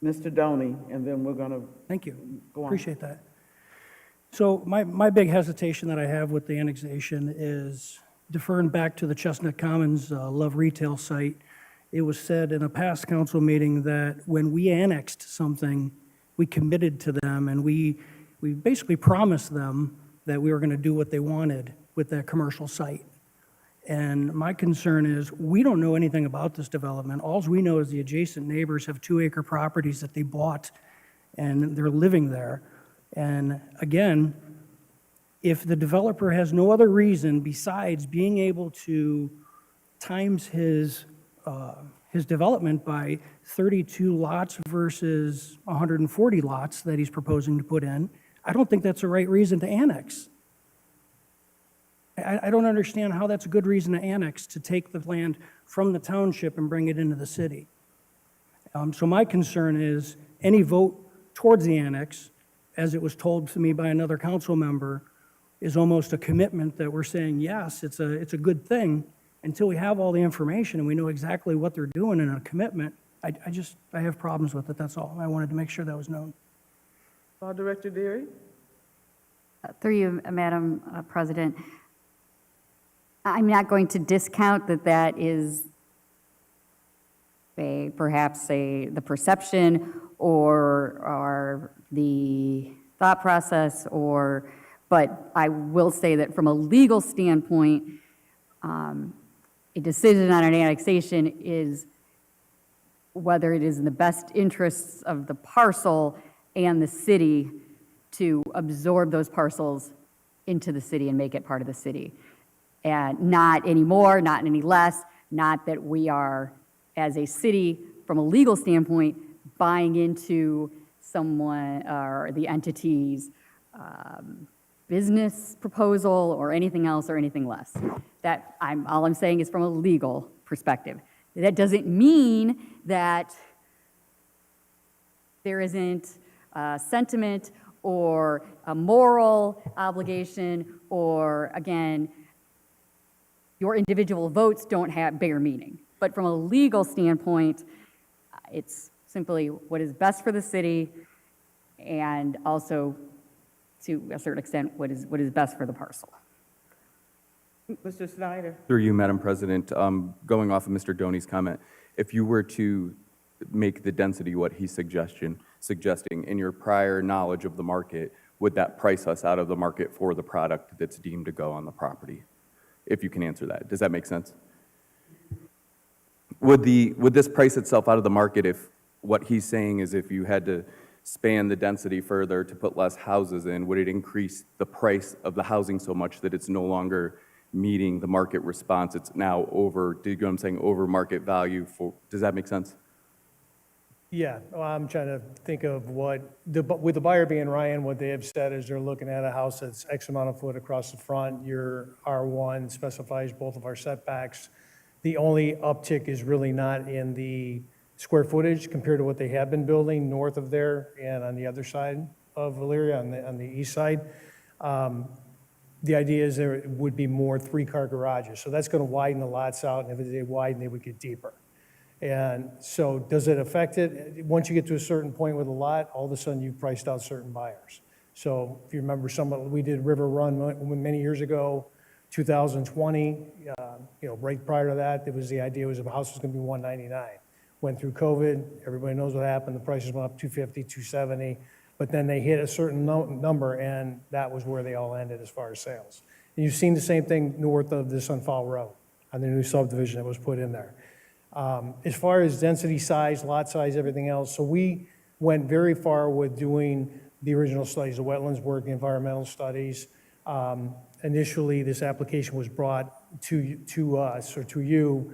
Mr. Doney, and then we're going to Thank you. go on. Appreciate that. So my big hesitation that I have with the annexation is deferring back to the Chestnut Commons Love Retail site. It was said in a past council meeting that when we annexed something, we committed to them and we basically promised them that we were going to do what they wanted with that commercial site. And my concern is we don't know anything about this development. All we know is the adjacent neighbors have 2-acre properties that they bought and they're living there. And again, if the developer has no other reason besides being able to times his development by 32 lots versus 140 lots that he's proposing to put in, I don't think that's the right reason to annex. I don't understand how that's a good reason to annex, to take the land from the township and bring it into the city. So my concern is any vote towards the annex, as it was told to me by another council member, is almost a commitment that we're saying, yes, it's a good thing, until we have all the information and we know exactly what they're doing in a commitment. I have problems with it, that's all. I wanted to make sure that was known. Law Director Deary? Through you, Madam President, I'm not going to discount that is perhaps the perception or the thought process, but I will say that from a legal standpoint, a decision on an annexation is whether it is in the best interests of the parcel and the city to absorb those parcels into the city and make it part of the city. And not any more, not any less, not that we are, as a city, from a legal standpoint, buying into someone or the entity's business proposal or anything else or anything less. All I'm saying is from a legal perspective. That doesn't mean that there isn't sentiment or a moral obligation, or again, your individual votes don't bear meaning. But from a legal standpoint, it's simply what is best for the city, and also, to a certain extent, what is best for the parcel. Mr. Snyder? Through you, Madam President, going off of Mr. Doney's comment, if you were to make the density what he's suggesting, in your prior knowledge of the market, would that price us out of the market for the product that's deemed to go on the property? If you can answer that. Does that make sense? Would this price itself out of the market if what he's saying is if you had to span the density further to put less houses in, would it increase the price of the housing so much that it's no longer meeting the market response? It's now over, do you know what I'm saying, over market value for, does that make sense? Yeah, well, I'm trying to think of with the buyer being Ryan, what they have said is they're looking at a house that's X amount of foot across the front. Your R1 specifies both of our setbacks. The only uptick is really not in the square footage compared to what they have been building north of there and on the other side of Elyria, on the east side. The idea is there would be more three-car garages. So that's going to widen the lots out, and if they widen, they would get deeper. And so does it affect it? Once you get to a certain point with a lot, all of a sudden you've priced out certain buyers. So if you remember we did River Run many years ago, 2020, right prior to that, the idea was the house was going to be $199. Went through COVID, everybody knows what happened, the prices went up $250, $270, but then they hit a certain number, and that was where they all ended as far as sales. And you've seen the same thing north of the Sunfall Road on the new subdivision that was put in there. As far as density size, lot size, everything else, so we went very far with doing the original studies, the wetlands work, the environmental studies. Initially, this application was brought to us, or to you,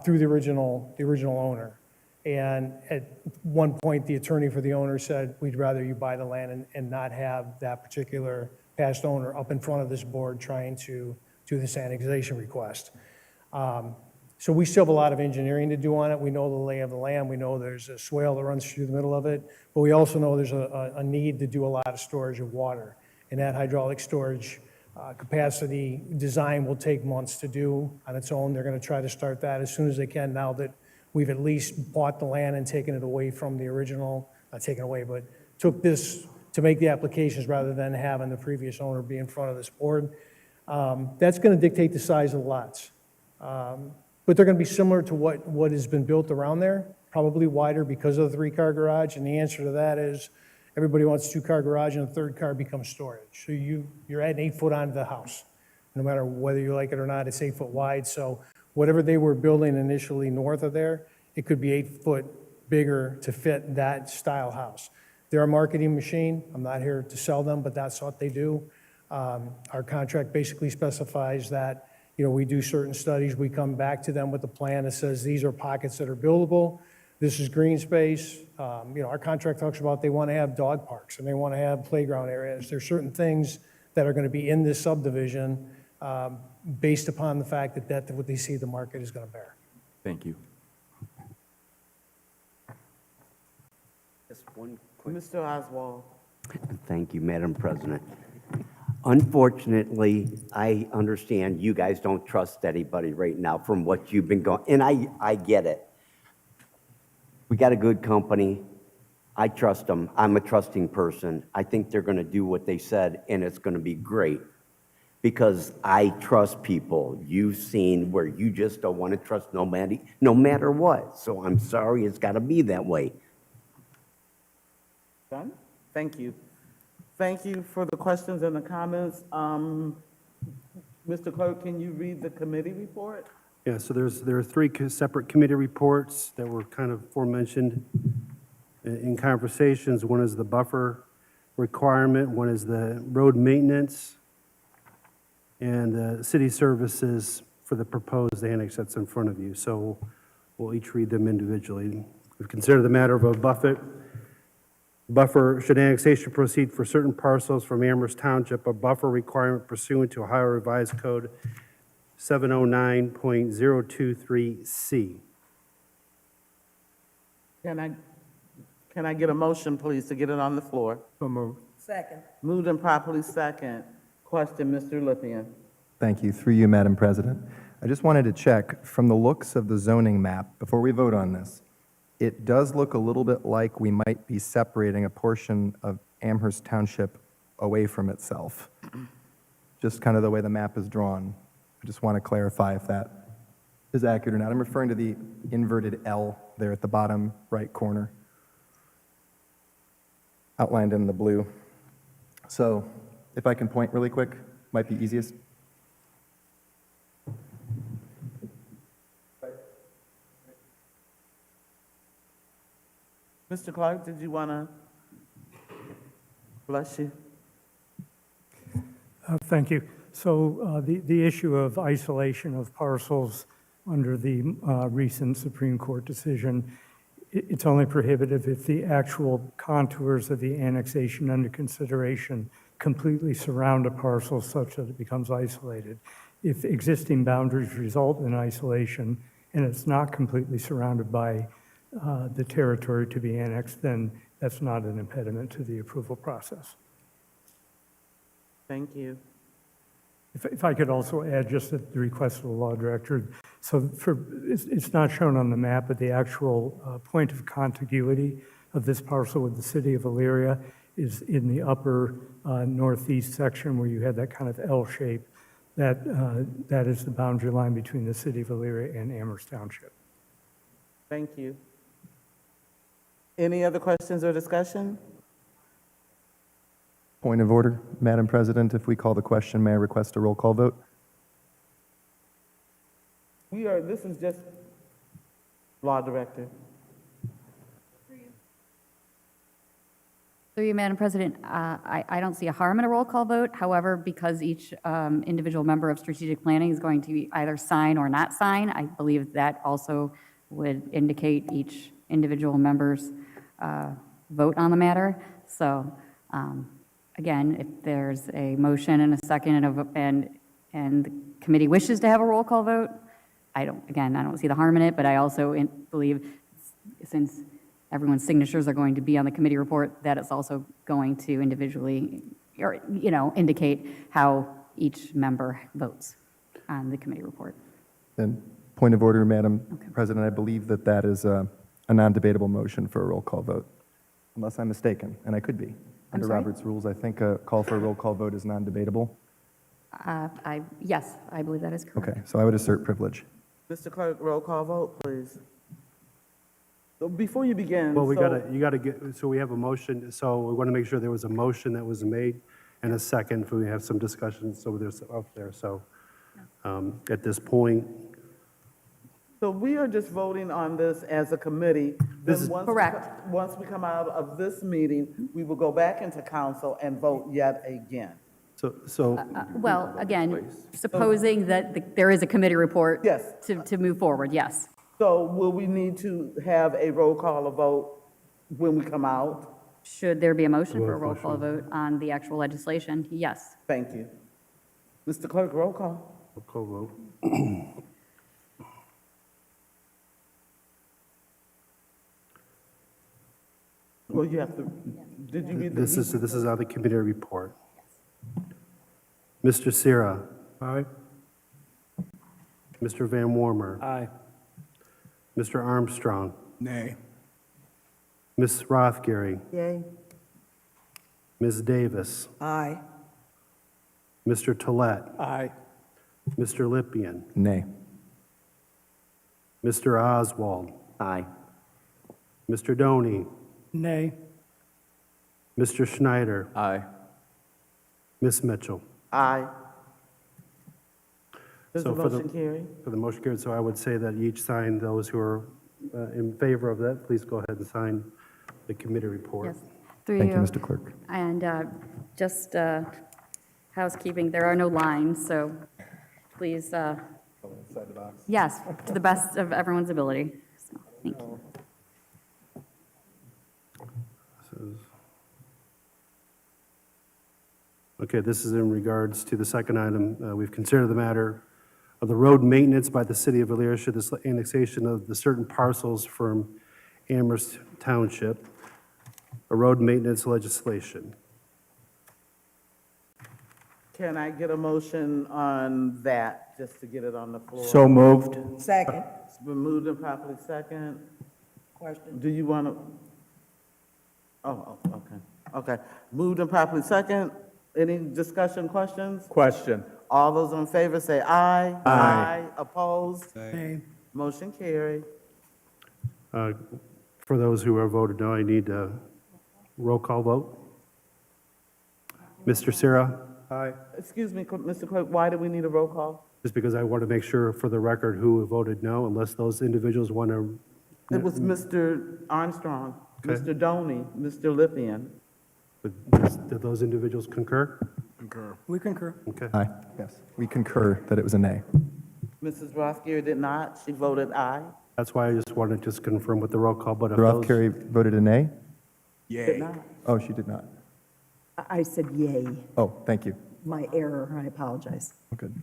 through the original owner. And at one point, the attorney for the owner said, we'd rather you buy the land and not have that particular past owner up in front of this board trying to do this annexation request. So we still have a lot of engineering to do on it. We know the lay of the land. We know there's a swale that runs through the middle of it, but we also know there's a need to do a lot of storage of water. And that hydraulic storage capacity design will take months to do on its own. They're going to try to start that as soon as they can now that we've at least bought the land and taken it away from the original, not taken away, but took this to make the applications rather than having the previous owner be in front of this board. That's going to dictate the size of the lots. But they're going to be similar to what has been built around there, probably wider because of the three-car garage. And the answer to that is everybody wants a two-car garage and a third car becomes storage. So you're adding 8 foot onto the house. No matter whether you like it or not, it's 8 foot wide. So whatever they were building initially north of there, it could be 8 foot bigger to fit that style house. They're a marketing machine. I'm not here to sell them, but that's what they do. Our contract basically specifies that we do certain studies, we come back to them with a plan that says these are pockets that are buildable, this is green space. Our contract talks about they want to have dog parks and they want to have playground areas. There's certain things that are going to be in this subdivision based upon the fact that that's what they see the market is going to bear. Thank you. Just one quick. Mr. Oswald? Thank you, Madam President. Unfortunately, I understand you guys don't trust anybody right now from what you've been going, and I get it. We got a good company. I trust them. I'm a trusting person. I think they're going to do what they said, and it's going to be great because I trust people. You've seen where you just don't want to trust nobody, no matter what. So I'm sorry, it's got to be that way. Done? Thank you. Thank you for the questions and the comments. Mr. Clerk, can you read the committee report? Yeah, so there are 3 separate committee reports that were kind of aforementioned in conversations. One is the buffer requirement, one is the road maintenance, and the city services for the proposed annex that's in front of you. So we'll each read them individually. We've considered the matter of a buffer, should annexation proceed for certain parcels from Amherst Township, a buffer requirement pursuant to Ohio Revised Code 709.023C. Can Can I get a motion, please, to get it on the floor? Second. Moved and properly second. Question, Mr. Lippian. Thank you. Through you, Madam President. I just wanted to check, from the looks of the zoning map, before we vote on this, it does look a little bit like we might be separating a portion of Amherst Township away from itself. Just kind of the way the map is drawn. I just want to clarify if that is accurate or not. I'm referring to the inverted L there at the bottom right corner, outlined in the blue. So if I can point really quick, might be easiest. Mr. Clark, did you want to? Bless you. Thank you. So the issue of isolation of parcels under the recent Supreme Court decision, it's only prohibitive if the actual contours of the annexation under consideration completely surround a parcel such that it becomes isolated. If existing boundaries result in isolation and it's not completely surrounded by the territory to be annexed, then that's not an impediment to the approval process. Thank you. If I could also add, just at the request of the law director, so it's not shown on the map, but the actual point of contiguity of this parcel with the city of Elyria is in the upper northeast section where you had that kind of L shape. That is the boundary line between the city of Elyria and Amherst Township. Thank you. Any other questions or discussion? Point of order, Madam President, if we call the question, may I request a roll call vote? This is just law director. Through you, Madam President, I don't see a harm in a roll call vote. However, because each individual member of strategic planning is going to either sign or not sign, I believe that also would indicate each individual member's vote on the matter. So again, if there's a motion and a second and the committee wishes to have a roll call vote, I don't see the harm in it, but I also believe since everyone's signatures are going to be on the committee report, that it's also going to individually, or, indicate how each member votes on the committee report. And point of order, Madam President, I believe that that is a non-debatable motion for a roll call vote, unless I'm mistaken, and I could be. I'm Under sorry? Robert's rules, I think a call for a roll call vote is non-debatable. Yes, I believe that is correct. Okay, so I would assert privilege. Mr. Clerk, roll call vote, please. So before you begin. Well, so- you gotta get, so we have a motion, so we want to make sure there was a motion that was made and a second, if we have some discussion, so there's up there, so at this point, So we are just voting on this as a committee. This Then is- Correct. Once we come out of this meeting, we will go back into council and vote yet again. so Well, again, supposing that there is a committee report. Yes. To move forward, yes. So will we need to have a roll call a vote when we come out? Should there be a motion for a roll call vote on the actual legislation? Yes. Thank you. Mr. Clerk, roll call. roll call vote. Well, you have to, did you read the? This is on the committee report. Mr. Sira. Aye. Mr. Van Warmer. Aye. Mr. Armstrong. Nay. Ms. Rothgary. Yay. Ms. Davis. Aye. Mr. Tolet. Aye. Mr. Lippian. Nay. Mr. Oswald. Aye. Mr. Doney. Nay. Mr. Schneider. Aye. Ms. Mitchell. Aye. Does the So for the- motion carry? For the motion carried, so I would say that you each sign, those who are in favor of that, please go ahead and sign the committee report. Yes. Through Thank you, Mr. Clerk. And just housekeeping, there are no lines, so please, yes, to the best of everyone's ability. So, thank you. Okay, this is in regards to the second item. We've considered the matter of the road maintenance by the city of Elyria should this annexation of the certain parcels from Amherst Township. a road maintenance legislation. Can I get a motion on that, just to get it on the floor? So moved. Second. It's been moved and properly second. Question. Do you want to? Okay. Okay. Moved and properly second. Any discussion, questions? Question. All those in favor say aye. Aye. Opposed? Nay. Motion carried. For those who are voted no, I need a roll call vote. Mr. Sarah? Aye. Excuse me, Mr. Clerk, why do we need a roll call? Just because I want to make sure for the record who voted no, unless those individuals want to. It was Mr. Armstrong, Okay. Mr. Doney, Mr. Lippian. Did those individuals concur? We concur. Okay. Aye. Yes. We concur that it was a nay. Mrs. Rothgary did not. She voted aye. That's why I just wanted to just confirm with the roll call, but if Ralph those. Carey voted a nay? Did not. Oh, she did not. I said yay. Oh, thank you. My error, I apologize. Good.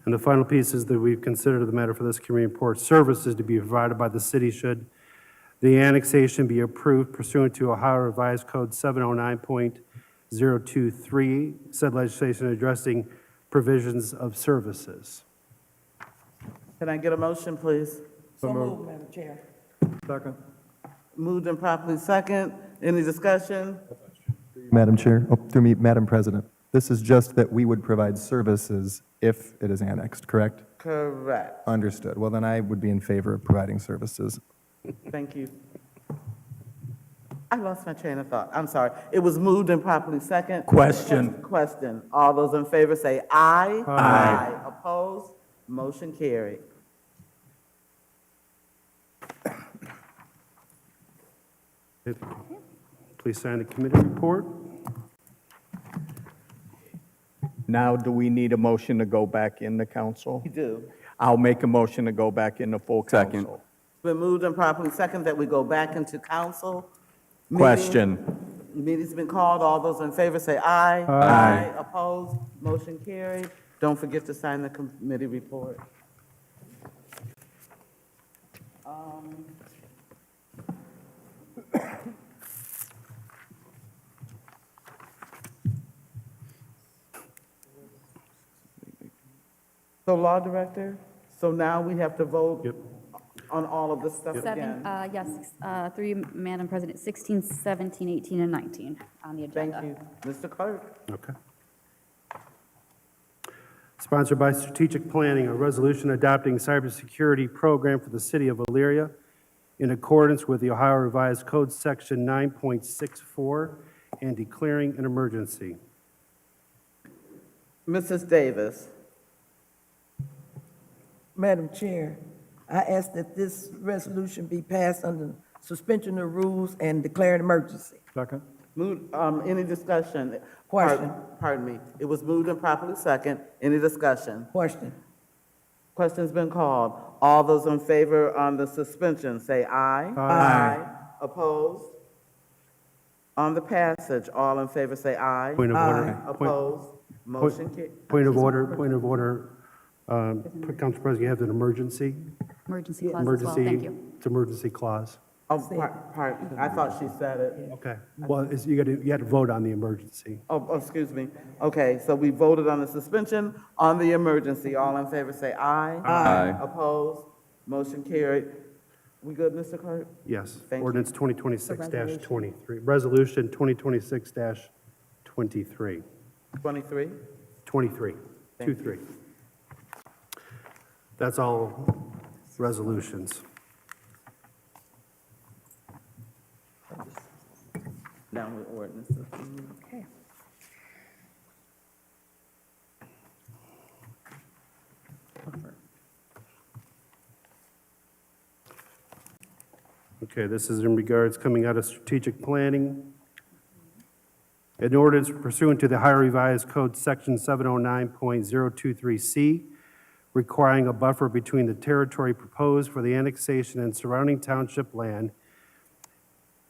And the final piece is that we've considered the matter for this community report services to be provided by the city should the annexation be approved pursuant to Ohio Revised Code 709.023, said legislation addressing provisions of services. Can I get a motion, please? So moved, Madam Chair. Second. Moved and properly second. Any discussion? Madam Chair, through me, Madam President, this is just that we would provide services if it is annexed, correct? Correct. Understood. Well, then I would be in favor of providing services. Thank you. I lost my train of thought. I'm sorry. It was moved and properly second. Question. Question. All those in favor say aye. Aye. Opposed? Motion carried. Please sign the committee report. Now, do we need a motion to go back in the council? We do. I'll make a motion to go back into full Second. council. It's been moved and properly second that we go back into council. Meeting- Question. Meeting's been called. All those in favor say aye. Aye. Opposed? Motion carried. Don't forget to sign the committee report. So Law Director, so now we have to vote Yep. on all of this stuff Seven, again? yes, through you, Madam President, 16, 17, 18, and 19 on the Thank agenda. you. Mr. Clerk? Okay. Sponsored by Strategic Planning, a resolution adopting cybersecurity program for the city of Elyria in accordance with the Ohio Revised Code Section 9.64 and declaring an emergency. Mrs. Davis? Madam Chair, I ask that this resolution be passed under suspension of rules and declare an emergency. Second. Moved, any discussion? Question. Pardon me. It was moved and properly second. Any discussion? Question. Question's been called. All those in favor on the suspension, say aye. Aye. Opposed? On the passage, all in favor, say aye. Point of order. Opposed? Motion carried. Point of order, point of order. Council President, you have an emergency? Emergency clause as well, thank you. It's emergency clause. Oh, pardon, I thought she said it. Okay. Well, you got to vote on the emergency. Oh, excuse me. Okay, so we voted on the suspension, on the emergency. All in favor, say aye. Aye. Opposed? Motion carried. We good, Mr. Clerk? Yes. Thank you. Ordinance 2026-23. Resolution 2026-23. 23? 23. Thank you. 23. That's all resolutions. Down with ordinances. Okay. Okay, this is in regards coming out of strategic planning. An ordinance pursuant to the Ohio Revised Code Section 709.023C, requiring a buffer between the territory proposed for the annexation and surrounding township land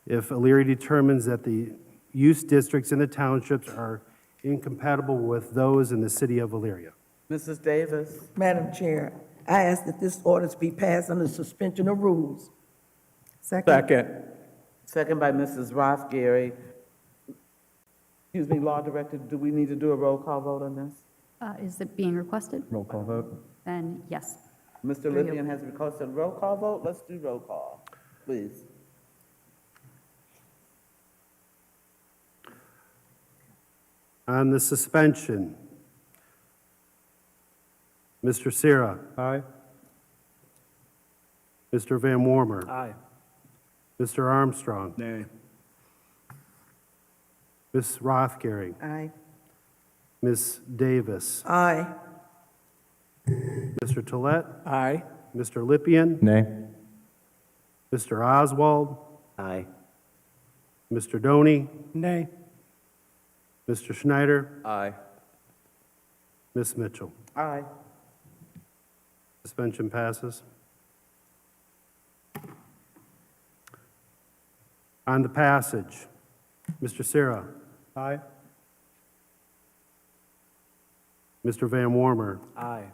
if Elyria determines that the use districts in the townships are incompatible with those in the city of Elyria. Mrs. Davis? Madam Chair, I ask that this ordinance be passed under suspension of rules. Second. Second by Mrs. Roth Gary. Excuse me, Law Director, do we need to do a roll call vote on this? Is it being requested? Roll call vote. Then yes. Mr. Lippian has requested a roll call vote. Let's do roll call, please. On the suspension, Mr. Sierra. Aye. Mr. Van Warmer. Aye. Mr. Armstrong. Nay. Ms. Rothgary. Aye. Ms. Davis. Aye. Mr. Tolet. Aye. Mr. Lippian. Nay. Mr. Oswald. Aye. Mr. Doney. Nay. Mr. Schneider. Aye. Ms. Mitchell. Aye. Suspension passes. On the passage, Mr. Sierra. Aye. Mr. Van Warmer. Aye.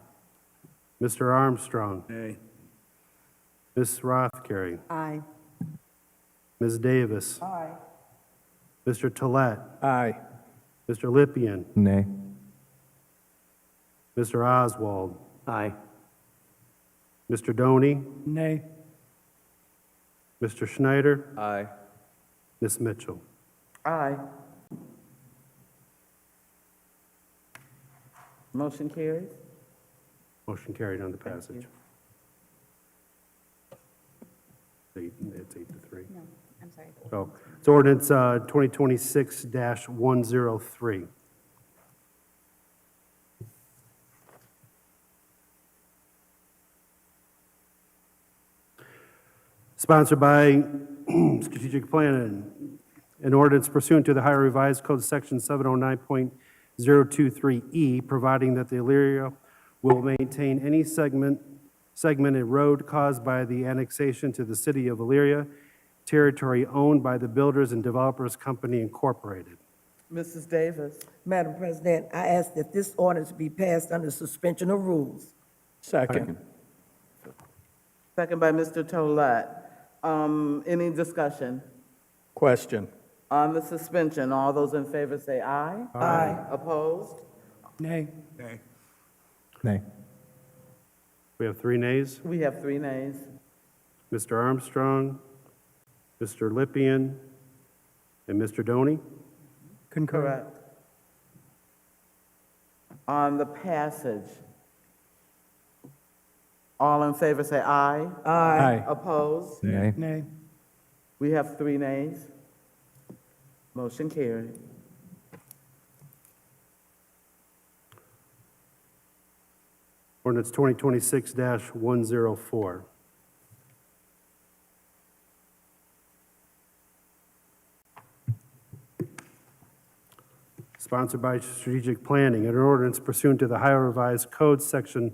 Mr. Armstrong. Nay. Ms. Rothgary. Aye. Ms. Davis. Aye. Mr. Tolet. Aye. Mr. Lippian. Nay. Mr. Oswald. Aye. Mr. Doney. Nay. Mr. Schneider. Aye. Ms. Mitchell. Aye. Motion carries. Motion carried on the passage. It's 8-3. No, I'm sorry. Oh, it's ordinance 2026-103. Sponsored by Strategic Planning, an ordinance pursuant to the Ohio Revised Code Section 709.023E, providing that the Elyria will maintain any segmented road caused by the annexation to the city of Elyria, territory owned by the Builders and Developers Company Incorporated. Mrs. Davis. Madam President, I ask that this ordinance be passed under suspension of rules. Second. Second by Mr. Tolet. Any discussion? Question. On the suspension, all those in favor say aye. Aye. Opposed? Nay. Nay. We have 3 nays. We have 3 nays. Mr. Armstrong, Mr. Lippian, and Mr. Doney. Concur. Correct. On the passage, all in favor say aye. Aye. Opposed? Nay. Nay. We have 3 nays. Motion carried. Ordinance 2026-104. Sponsored by Strategic Planning, an ordinance pursuant to the Ohio Revised Code, Section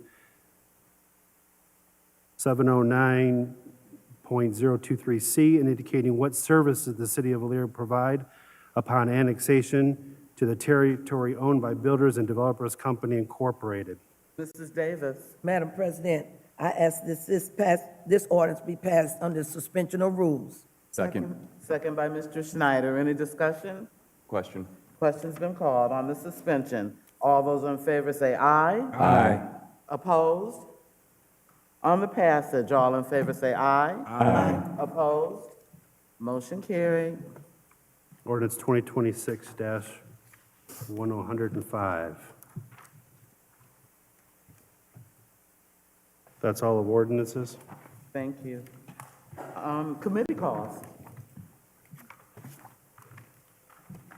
709.023C, and indicating what services the city of Elyria provide upon annexation to the territory owned by Builders and Developers Company Incorporated. Mrs. Davis. Madam President, I ask that this ordinance be passed under suspension of rules. Second. Second by Mr. Schneider. Any discussion? Question. Question's been called on the suspension. All those in favor say aye. Aye. Opposed? On the passage, all in favor say aye. Aye. Opposed? Motion carried. Ordinance 2026-105. That's all of ordinances? Thank you. Committee calls.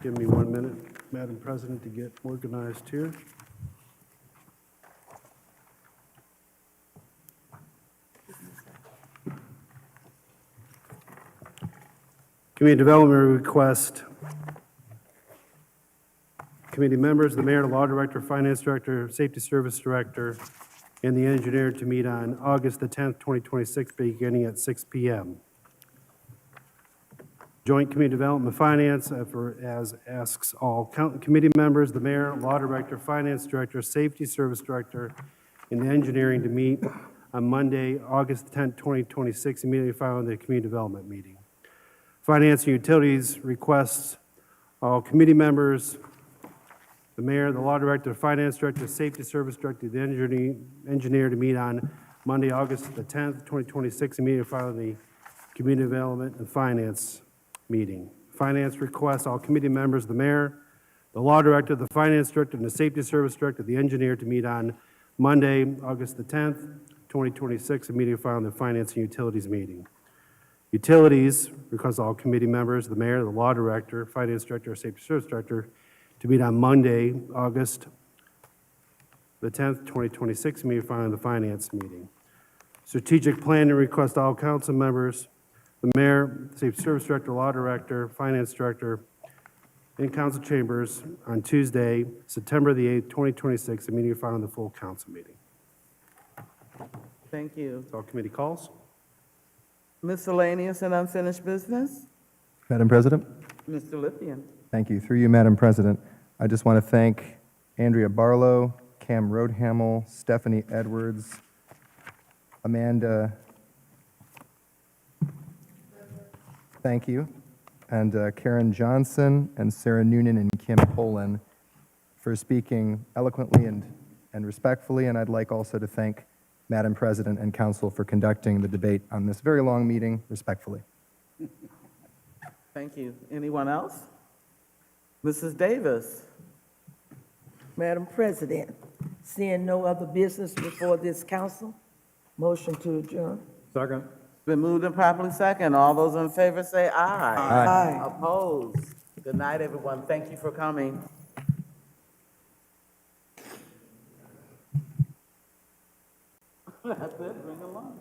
Give me 1 minute, Madam President, to get organized here. Community Development request. Committee members, the Mayor, the Law Director, Finance Director, Safety Service Director, and the engineer to meet on August the 10th, 2026, beginning at 6 p.m. Joint Community Development Finance, as asks all committee members, the Mayor, Law Director, Finance Director, Safety Service Director, and the engineering to meet on Monday, August 10th, 2026, immediately following the Community Development meeting. Finance and Utilities requests all committee members, the mayor, the law director, the finance director, safety service director, the engineer to meet on Monday, August the 10th, 2026, immediately following the Community Development and Finance meeting. Finance requests all committee members, the mayor, the law director, the finance director, and the safety service director, the engineer to meet on Monday, August the 10th, 2026, immediately following the Finance and Utilities meeting. Utilities requests all committee members, the mayor, the law director, finance director, or safety service director to meet on Monday, August the 10th, 2026, immediately following the finance meeting. Strategic planning requests all council members, the mayor, safety service director, law director, finance director, in council chambers on Tuesday, September the 8th, 2026, immediately following the full council meeting. Thank you. That's all committee calls. Miscellaneous and unfinished business? Madam President? Mr. Lippian. Thank you. Through you, Madam President, I just want to thank Andrea Barlow, Cam Roadhamel, Stephanie Edwards, Amanda, thank you, and Karen Johnson, and Sarah Noonan, and Kim Poland for speaking eloquently and respectfully, and I'd like also to thank Madam President and Council for conducting the debate on this very long meeting respectfully. Thank you. Anyone else? Mrs. Davis. Madam President, seeing no other business before this council, motion to adjourn. Second. Been moved and properly second. All those in favor say aye. Aye. Opposed? Good night, everyone. Thank you for coming. That's it. Bring along.